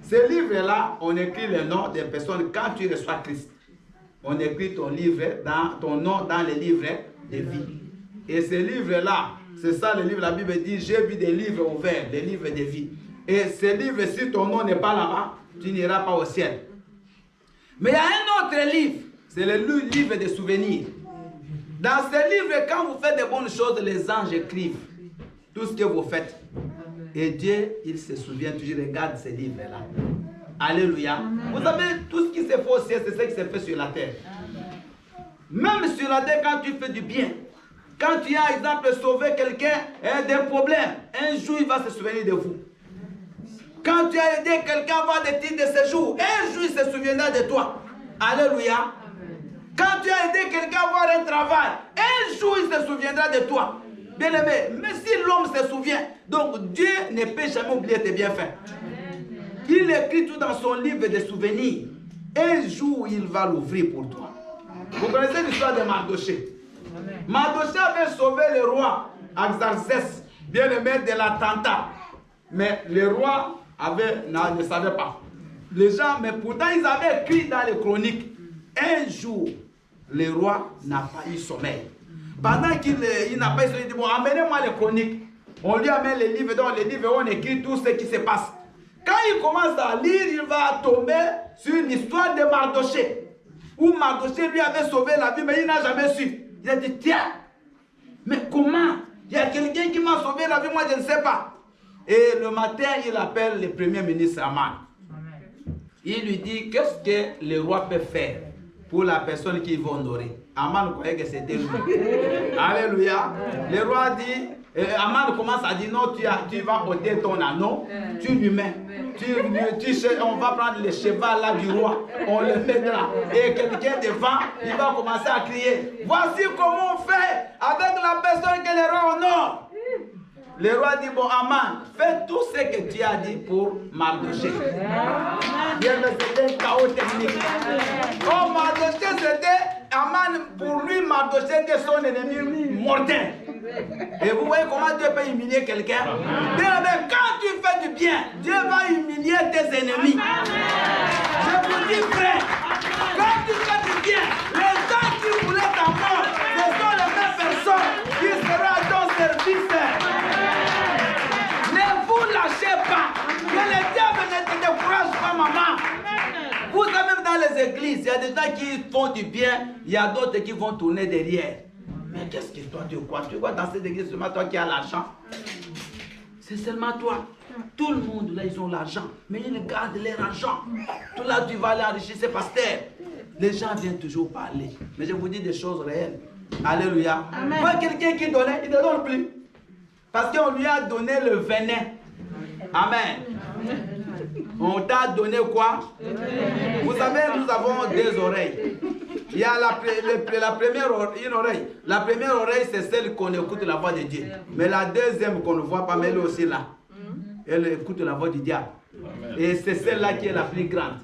Ces livres-là, on écrit le nom des personnes quand tu reçois Christ. On écrit ton nom dans les livres de vie. Et ces livres-là, c'est ça le livre, la Bible dit, j'ai vu des livres ouverts, des livres de vie. Et ces livres, si ton nom n'est pas là-bas, tu n'iras pas au ciel. Mais il y a un autre livre, c'est le livre des souvenirs. Dans ce livre, quand vous faites de bonnes choses, les anges écrivent tout ce que vous faites. Et Dieu, il se souvient toujours, regarde ces livres-là. Alléluia. Vous savez, tout ce qui se fait au ciel, c'est ce qui se fait sur la terre. Même sur la terre, quand tu fais du bien, quand tu as, exemple, sauvé quelqu'un d'un problème, un jour, il va se souvenir de vous. Quand tu as aidé quelqu'un à avoir des titres de séjour, un jour, il se souviendra de toi. Alléluia. Quand tu as aidé quelqu'un à avoir un travail, un jour, il se souviendra de toi. Bien aimé, mais si l'homme se souvient, donc Dieu ne peut jamais oublier tes bienfaits. Il écrit tout dans son livre de souvenirs. Un jour, il va l'ouvrir pour toi. Vous connaissez l'histoire de Mardoché. Mardoché avait sauvé le roi Artaxerxès, bien aimé, de l'attentat. Mais le roi ne savait pas. Les gens, mais pourtant, ils avaient écrit dans les chroniques. Un jour, le roi n'a pas eu sommeil. Pendant qu'il n'a pas eu sommeil, il dit, bon, amenez-moi les chroniques. On lui amène les livres, dans les livres, on écrit tout ce qui se passe. Quand il commence à lire, il va tomber sur l'histoire de Mardoché. Où Mardoché lui avait sauvé la vie, mais il n'a jamais su. Il a dit, tiens, mais comment? Il y a quelqu'un qui m'a sauvé la vie, moi je ne sais pas. Et le matin, il appelle le premier ministre Aman. Il lui dit, qu'est-ce que le roi peut faire pour la personne qu'il va honorer? Aman croyait que c'était lui. Alléluia. Le roi dit, Aman commence à dire, non, tu vas ôter ton anneau, tu lui mets. On va prendre le cheval là du roi, on le mettra. Et quelqu'un devant, il va commencer à crier, voici comment on fait avec la personne que le roi honore. Le roi dit, bon, Aman, fais tout ce que tu as dit pour Mardoché. Bien, mais c'était un chaos technique. Oh, Mardoché, c'était Aman, pour lui, Mardoché était son ennemi mortel. Et vous voyez comment Dieu peut humilier quelqu'un? Mais quand tu fais du bien, Dieu va humilier tes ennemis. Je vous dis, frère, quand tu fais du bien, les gens qui voulaient ta mort, ce sont les mêmes personnes qui seront à ton service. Ne vous lâchez pas. Que le diable ne te décourage pas, maman. Vous savez, même dans les églises, il y a des gens qui font du bien, il y a d'autres qui vont tourner derrière. Mais qu'est-ce que toi tu crois? Tu vois dans cette église seulement toi qui as l'argent? C'est seulement toi. Tout le monde là, ils ont l'argent. Mais ils gardent leur argent. Tout là, tu vas aller enrichir ces pasteurs. Les gens viennent toujours parler. Mais je vous dis des choses réelles. Alléluia. Quand quelqu'un qui donnait, il ne donne plus. Parce qu'on lui a donné le venin. Amen. On t'a donné quoi? Vous savez, nous avons deux oreilles. Il y a la première oreille. La première oreille, c'est celle qu'on écoute la voix de Dieu. Mais la deuxième qu'on ne voit pas, mais elle est aussi là. Elle écoute la voix du diable. Et c'est celle-là qui est la plus grande.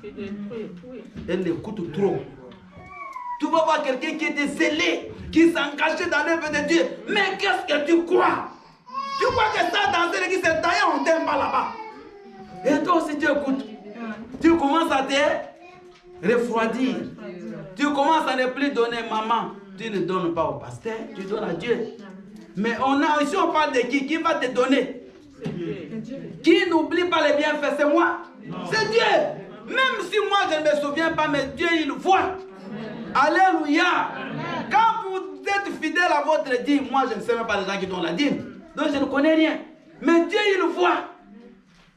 Elle l'écoute trop. Tu vas voir quelqu'un qui était zélé, qui s'engageait dans l'œuvre de Dieu. Mais qu'est-ce que tu crois? Tu crois que ça dans cette église, c'est taillé en t'aime pas là-bas. Et toi aussi tu écoutes. Tu commences à te refroidir. Tu commences à ne plus donner, maman. Tu ne donnes pas au pasteur, tu donnes à Dieu. Mais ici on parle de qui? Qui va te donner? Qui n'oublie pas les bienfaits? C'est moi? C'est Dieu. Même si moi je ne me souviens pas, mais Dieu il voit. Alléluia. Quand vous êtes fidèle à votre dîme, moi je ne sais même pas les gens qui donnent la dîme. Donc je ne connais rien. Mais Dieu il voit.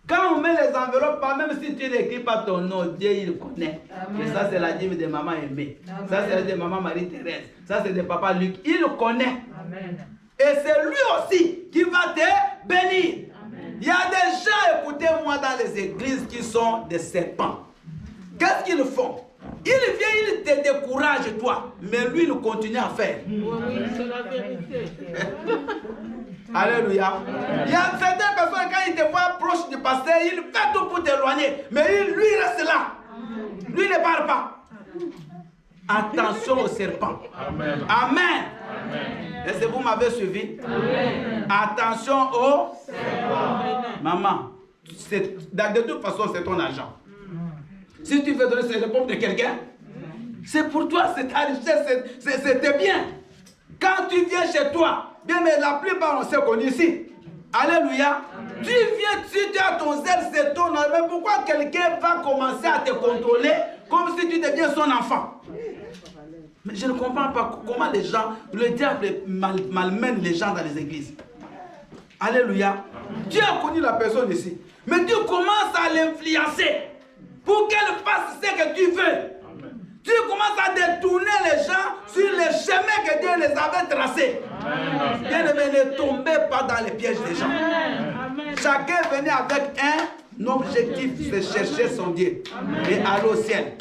Quand on met les enveloppes, même si tu n'écris pas ton nom, Dieu il connaît. Et ça c'est la dîme de maman Aimée. Ça c'est la dîme de maman Marie-Thérèse. Ça c'est de papa Luc. Il connaît. Amen. Et c'est lui aussi qui va te bénir. Amen. Il y a des gens, écoutez-moi, dans les églises qui sont des serpents. Qu'est-ce qu'ils font? Il vient, il te décourage toi. Mais lui il continue à faire. Oui, c'est la vérité. Alléluia. Il y a certaines personnes, quand ils te voient proche du pasteur, ils font tout pour t'éloigner. Mais lui, il reste là. Lui, il ne parle pas. Attention aux serpents. Amen. Amen. Est-ce que vous m'avez suivi? Amen. Attention aux serpents. Maman, de toute façon, c'est ton argent. Si tu veux donner ces pommes de quelqu'un, c'est pour toi, c'est ta richesse, c'est tes biens. Quand tu viens chez toi, bien, mais la plupart, on sait qu'on est ici. Alléluia. Amen. Tu viens, si tu as ton zèle, c'est ton argent. Mais pourquoi quelqu'un va commencer à te contrôler comme si tu deviens son enfant? Mais je ne comprends pas comment les gens, le diable malmène les gens dans les églises. Alléluia. Tu as connu la personne ici. Mais tu commences à l'influencer pour qu'elle fasse ce que tu veux. Amen. Tu commences à détourner les gens sur les chemins que Dieu les avait tracés. Bien aimé, ne tombez pas dans les pièges des gens. Amen. Chacun venait avec un objectif, c'est chercher son Dieu. Amen. Et aller au ciel.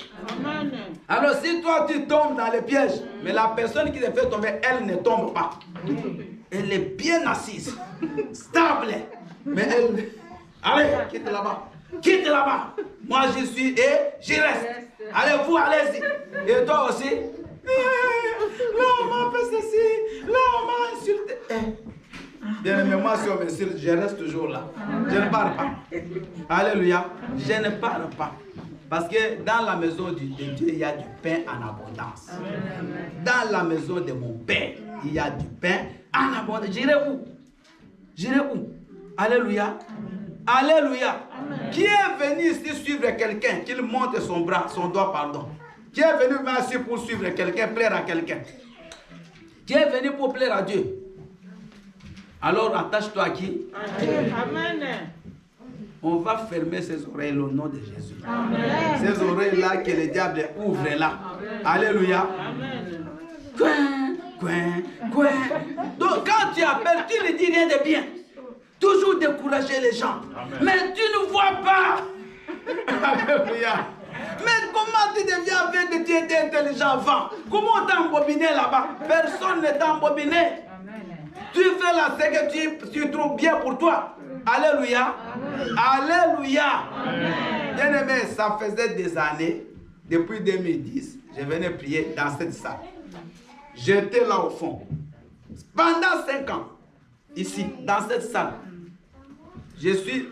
Amen. Alors si toi tu tombes dans les pièges, mais la personne qui te fait tomber, elle ne tombe pas. Elle est bien assise, stable. Mais elle... Allez, quitte là-bas. Quitte là-bas. Moi j'y suis et j'y reste. Allez, vous, allez-y. Et toi aussi. Là, on m'a fait ceci. Là, on m'a insulté. Bien, mais moi, si on m'insulte, je reste toujours là. Je ne parle pas. Alléluia. Je ne parle pas. Parce que dans la maison de Dieu, il y a du pain en abondance. Dans la maison de mon Père, il y a du pain en abondance. J'irai où? J'irai où? Alléluia. Alléluia. Qui est venu ici suivre quelqu'un, qu'il monte son bras, son doigt, pardon. Qui est venu ici pour suivre quelqu'un, plaire à quelqu'un? Qui est venu pour plaire à Dieu? Alors attache-toi à qui? Amen. On va fermer ses oreilles au nom de Jésus. Amen. Ces oreilles-là que le diable ouvre là. Amen. Alléluia. Amen. Donc quand tu appelles, tu ne dis rien de bien. Toujours décourager les gens. Amen. Mais tu ne vois pas. Alléluia. Mais comment tu deviens aveugle? Tu étais intelligent avant. Comment t'as embobiné là-bas? Personne ne t'a embobiné. Tu fais là ce que tu trouves bien pour toi. Alléluia. Amen. Alléluia. Bien aimé, ça faisait des années, depuis 2010, je venais prier dans cette salle. J'étais là au fond. Pendant 5 ans, ici, dans cette salle, je suis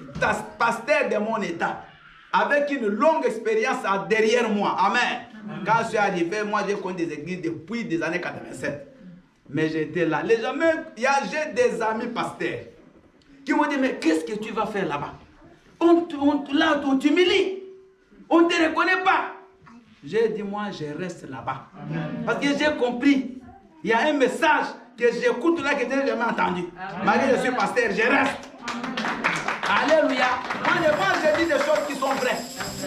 pasteur de mon état, avec une longue expérience derrière moi. Amen. Quand je suis arrivé, moi j'ai connu des églises depuis des années 87. Mais j'étais là. Les gens, j'ai des amis pasteurs qui m'ont dit, mais qu'est-ce que tu vas faire là-bas? On t'humilie. On ne te reconnaît pas. J'ai dit, moi, je reste là-bas. Parce que j'ai compris. Il y a un message que j'écoute là que je n'ai jamais entendu. Malgré que je suis pasteur, je reste. Alléluia. Moi, je dis des choses qui sont vraies.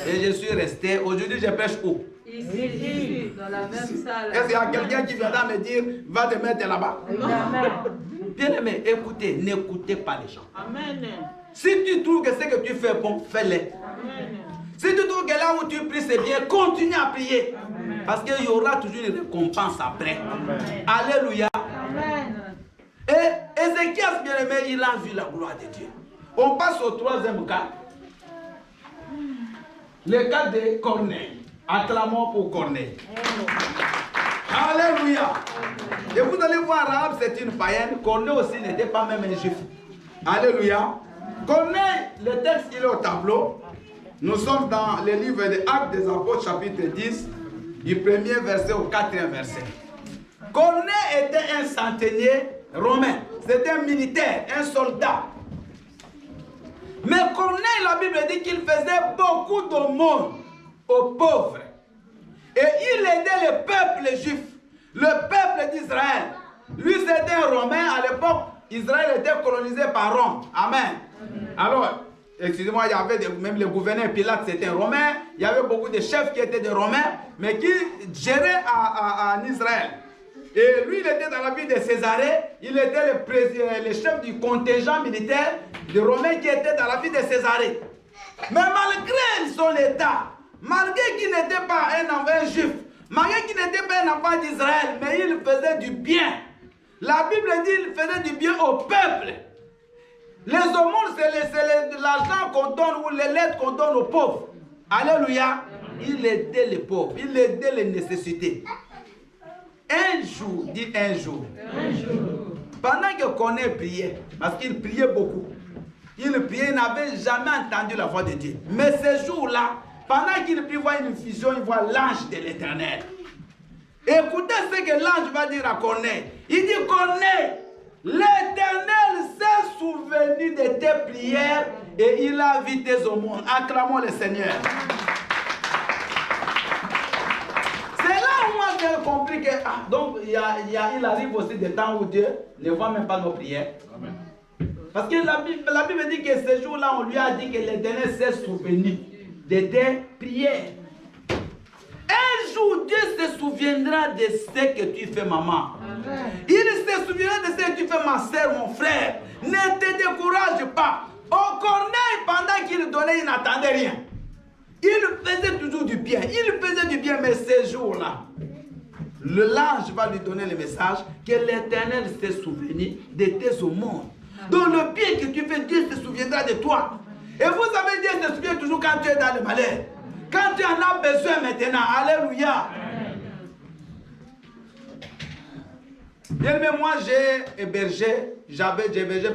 Et je suis resté. Aujourd'hui, je prêche où? Ici, dans la même salle. Est-ce qu'il y a quelqu'un qui viendra me dire, va te mettre là-bas? Bien aimé, écoutez, n'écoutez pas les gens. Amen. Si tu trouves que ce que tu fais bon, fais-le. Si tu trouves que là où tu pries c'est bien, continue à prier. Amen. Parce qu'il y aura toujours une récompense après. Amen. Alléluia. Amen. Et Ézéchias, bien aimé, il a vu la gloire de Dieu. On passe au 3e cas. Le cas de Corneille. Acclamons pour Corneille. Alléluia. Et vous allez voir, Rahab, c'est une païenne. Corneille aussi n'était pas même un juif. Alléluia. Corneille, le texte, il est au tableau. Nous sommes dans le livre des Actes des Apôtres, chapitre 10, du 1er verset au 4e verset. Corneille était un centenier romain. C'était un militaire, un soldat. Mais Corneille, la Bible dit qu'il faisait beaucoup d'aumônes aux pauvres. Et il aidait le peuple juif, le peuple d'Israël. Lui, c'était un Romain. À l'époque, Israël était colonisé par Rome. Amen. Alors, excusez-moi, il y avait même le gouverneur Pilate, c'était un Romain. Il y avait beaucoup de chefs qui étaient des Romains, mais qui géraient en Israël. Et lui, il était dans la ville de Césarée. Il était le chef du contingent militaire des Romains qui était dans la ville de Césarée. Mais malgré son état, malgré qu'il n'était pas un enfant juif, malgré qu'il n'était pas un enfant d'Israël, mais il faisait du bien. La Bible dit qu'il faisait du bien au peuple. Les aumônes, c'est l'argent qu'on donne ou les lettres qu'on donne aux pauvres. Alléluia. Il aidait les pauvres, il aidait les nécessités. Un jour, dit un jour. Pendant que Corneille priait, parce qu'il priait beaucoup, il priait, il n'avait jamais entendu la voix de Dieu. Mais ce jour-là, pendant qu'il prie, il voit une vision, il voit l'ange de l'Éternel. Écoutez ce que l'ange va dire à Corneille. Il dit, Corneille, l'Éternel s'est souvenu de tes prières et il a vu tes aumônes. Acclamons le Seigneur. C'est là où moi j'ai compris que donc il arrive aussi des temps où Dieu ne voit même pas nos prières. Amen. Parce que la Bible dit que ce jour-là, on lui a dit que l'Éternel s'est souvenu de tes prières. Un jour, Dieu se souviendra de ce que tu fais, maman. Amen. Il se souviendra de ce que tu fais, ma soeur, mon frère. Ne te décourage pas. Au Corneille, pendant qu'il donnait, il n'attendait rien. Il faisait toujours du bien. Il faisait du bien, mais ce jour-là, l'ange va lui donner le message que l'Éternel s'est souvenu de tes aumônes. Donc le bien que tu fais, Dieu se souviendra de toi. Et vous savez, Dieu se souvient toujours quand tu es dans le malheur. Quand tu en as besoin maintenant. Alléluia. Bien, mais moi j'ai hébergé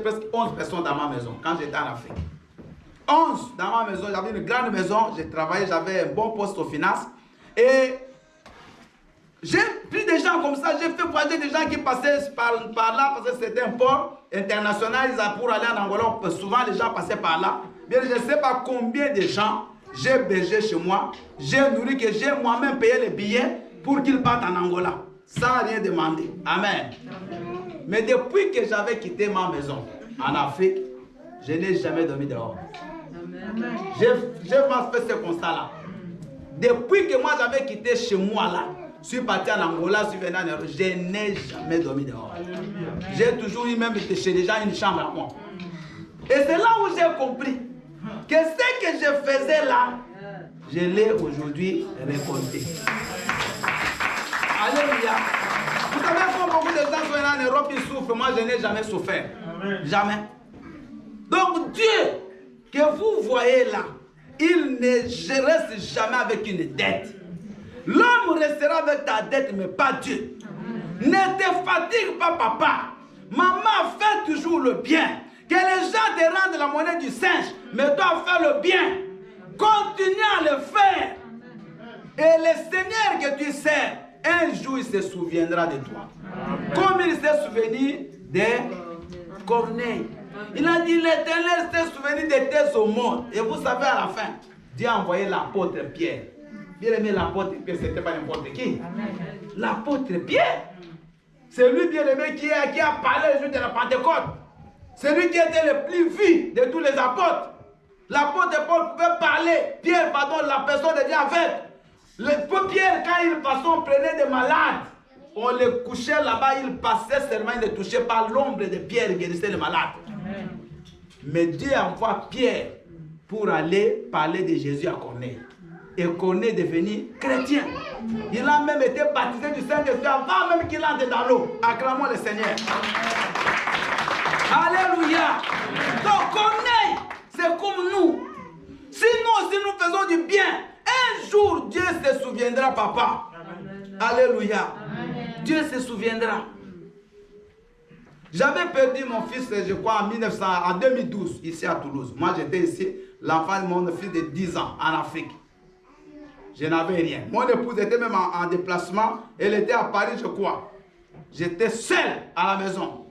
presque 11 personnes dans ma maison quand j'étais en Afrique. 11 dans ma maison, j'avais une grande maison, j'ai travaillé, j'avais un bon poste aux finances. Et j'ai pris des gens comme ça, j'ai fait voyager des gens qui passaient par là, parce que c'était un port international, pour aller en Angola, souvent les gens passaient par là. Bien, je ne sais pas combien de gens j'ai bergé chez moi, j'ai nourri, que j'ai moi-même payé les billets pour qu'ils partent en Angola, sans rien demander. Amen. Mais depuis que j'avais quitté ma maison en Afrique, je n'ai jamais dormi dehors. J'ai fait ce constat-là. Depuis que moi j'avais quitté chez moi là, je suis parti en Angola, je suis venu en Europe, je n'ai jamais dormi dehors. J'ai toujours eu même chez les gens une chambre à moi. Et c'est là où j'ai compris que ce que je faisais là, je l'ai aujourd'hui récolté. Alléluia. Vous savez, quand beaucoup de gens sont en Europe, ils souffrent. Moi, je n'ai jamais souffert. Jamais. Donc, Dieu, que vous voyez là, il ne reste jamais avec une dette. L'homme restera avec ta dette, mais pas Dieu. Ne te fatigue pas, papa. Maman fait toujours le bien. Que les gens te rendent la monnaie du singe, mais toi fais le bien. Continue à le faire. Et le Seigneur que tu sers, un jour il se souviendra de toi. Comme il s'est souvenu de Corneille. Il a dit l'Éternel s'est souvenu de tes aumônes. Et vous savez, à la fin, Dieu a envoyé l'apôtre Pierre. Bien aimé, l'apôtre Pierre, ce n'était pas n'importe qui. L'apôtre Pierre, c'est lui, bien aimé, qui a parlé le jour de la Pentecôte. C'est lui qui était le plus vu de tous les apôtres. L'apôtre Paul pouvait parler. Pierre, pardon, la personne devient aveugle. Pierre, quand il passait, on prenait des malades. On les couchait là-bas, il passait seulement, il ne touchait pas l'ombre de Pierre, il guérissait les malades. Mais Dieu envoie Pierre pour aller parler de Jésus à Corneille. Et Corneille est devenu chrétien. Il a même été baptisé du Saint-Esprit avant même qu'il entre dans l'eau. Acclamons le Seigneur. Alléluia. Donc Corneille, c'est comme nous. Si nous aussi nous faisons du bien, un jour Dieu se souviendra, papa. Alléluia. Dieu se souviendra. J'avais perdu mon fils, je crois, en 2012, ici à Toulouse. Moi, j'étais ici, l'enfant de mon fils de 10 ans, en Afrique. Je n'avais rien. Mon épouse était même en déplacement. Elle était à Paris, je crois. J'étais seul à la maison.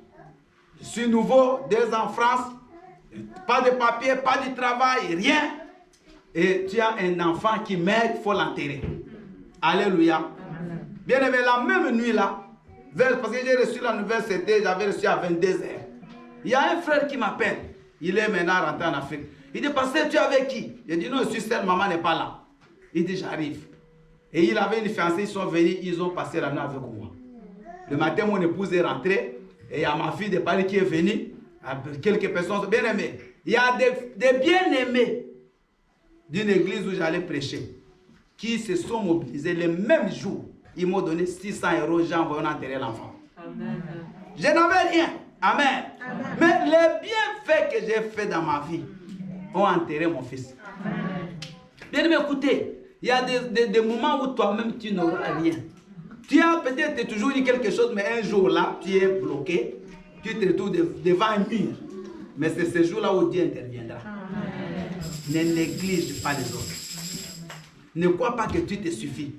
Je suis nouveau, 2 ans en France. Pas de papier, pas de travail, rien. Et tu as un enfant qui meurt, il faut l'enterrer. Alléluia. Bien aimé, la même nuit là, parce que j'ai reçu la nouvelle, j'avais reçu à 22 h. Il y a un frère qui m'appelle. Il est maintenant rentré en Afrique. Il dit, pasteur, tu es avec qui? Je dis, non, je suis seul, maman n'est pas là. Il dit, j'arrive. Et il avait une fiancée, ils sont venus, ils ont passé la nuit avec moi. Le matin, mon épouse est rentrée. Et il y a ma fille de Paris qui est venue. Quelques personnes bien aimées. Il y a des bien-aimés d'une église où j'allais prêcher qui se sont mobilisés le même jour. Ils m'ont donné 600 €, j'ai envoyé enterrer l'enfant. Je n'avais rien. Amen. Amen. Mais les bienfaits que j'ai fait dans ma vie ont enterré mon fils. Bien aimé, écoutez, il y a des moments où toi-même tu n'auras rien. Tu as peut-être toujours dit quelque chose, mais un jour là, tu es bloqué, tu te retrouves devant un mur. Mais c'est ce jour-là où Dieu interviendra. Amen. Ne néglige pas les autres. Ne crois pas que tu te suffis.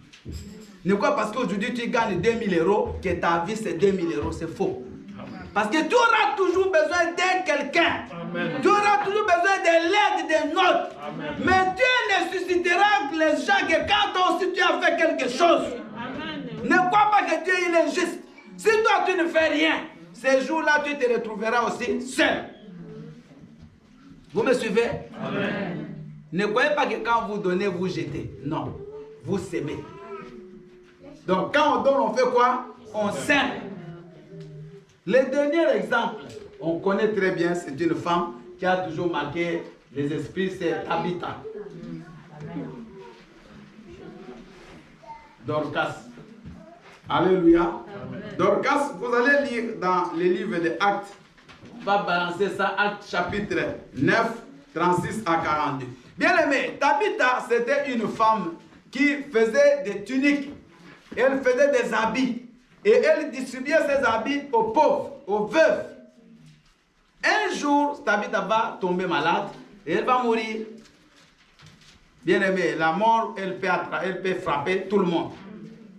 Ne crois pas parce qu'aujourd'hui tu gagnes 2000 € que ta vie c'est 2000 €. C'est faux. Parce que tu auras toujours besoin d'aider quelqu'un. Tu auras toujours besoin de l'aide des nôtres. Mais Dieu ne suscitera les gens que quand toi aussi tu as fait quelque chose. Ne crois pas que Dieu il est juste. Si toi tu ne fais rien, ces jours-là tu te retrouveras aussi seul. Vous me suivez? Amen. Ne croyez pas que quand vous donnez, vous jetez. Non, vous s'aimez. Donc quand on donne, on fait quoi? On s'aime. Le dernier exemple, on connaît très bien, c'est une femme qui a toujours marqué les esprits, c'est Tabitha. Dorcas. Alléluia. Amen. Dorcas, vous allez lire dans les livres des Actes. On va balancer ça, Actes chapitre 9, 36 à 42. Bien aimé, Tabitha, c'était une femme qui faisait des tuniques. Elle faisait des habits. Et elle distribuait ses habits aux pauvres, aux veuves. Un jour, Tabitha va tomber malade et elle va mourir. Bien aimé, la mort, elle peut frapper tout le monde.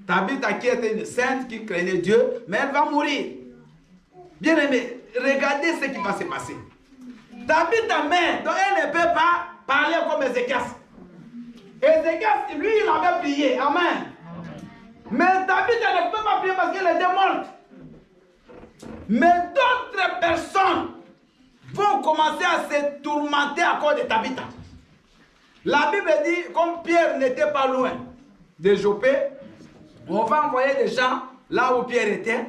Tabitha qui était une sainte, qui craignait Dieu, mais elle va mourir. Bien aimé, regardez ce qui va se passer. Tabitha mère, donc elle ne peut pas parler comme Ézéchias. Ézéchias, lui, il avait prié. Amen. Mais Tabitha ne peut pas prier parce qu'elle était morte. Mais d'autres personnes vont commencer à se tourmenter à cause de Tabitha. La Bible dit, comme Pierre n'était pas loin de Joppé, on va envoyer des gens là où Pierre était.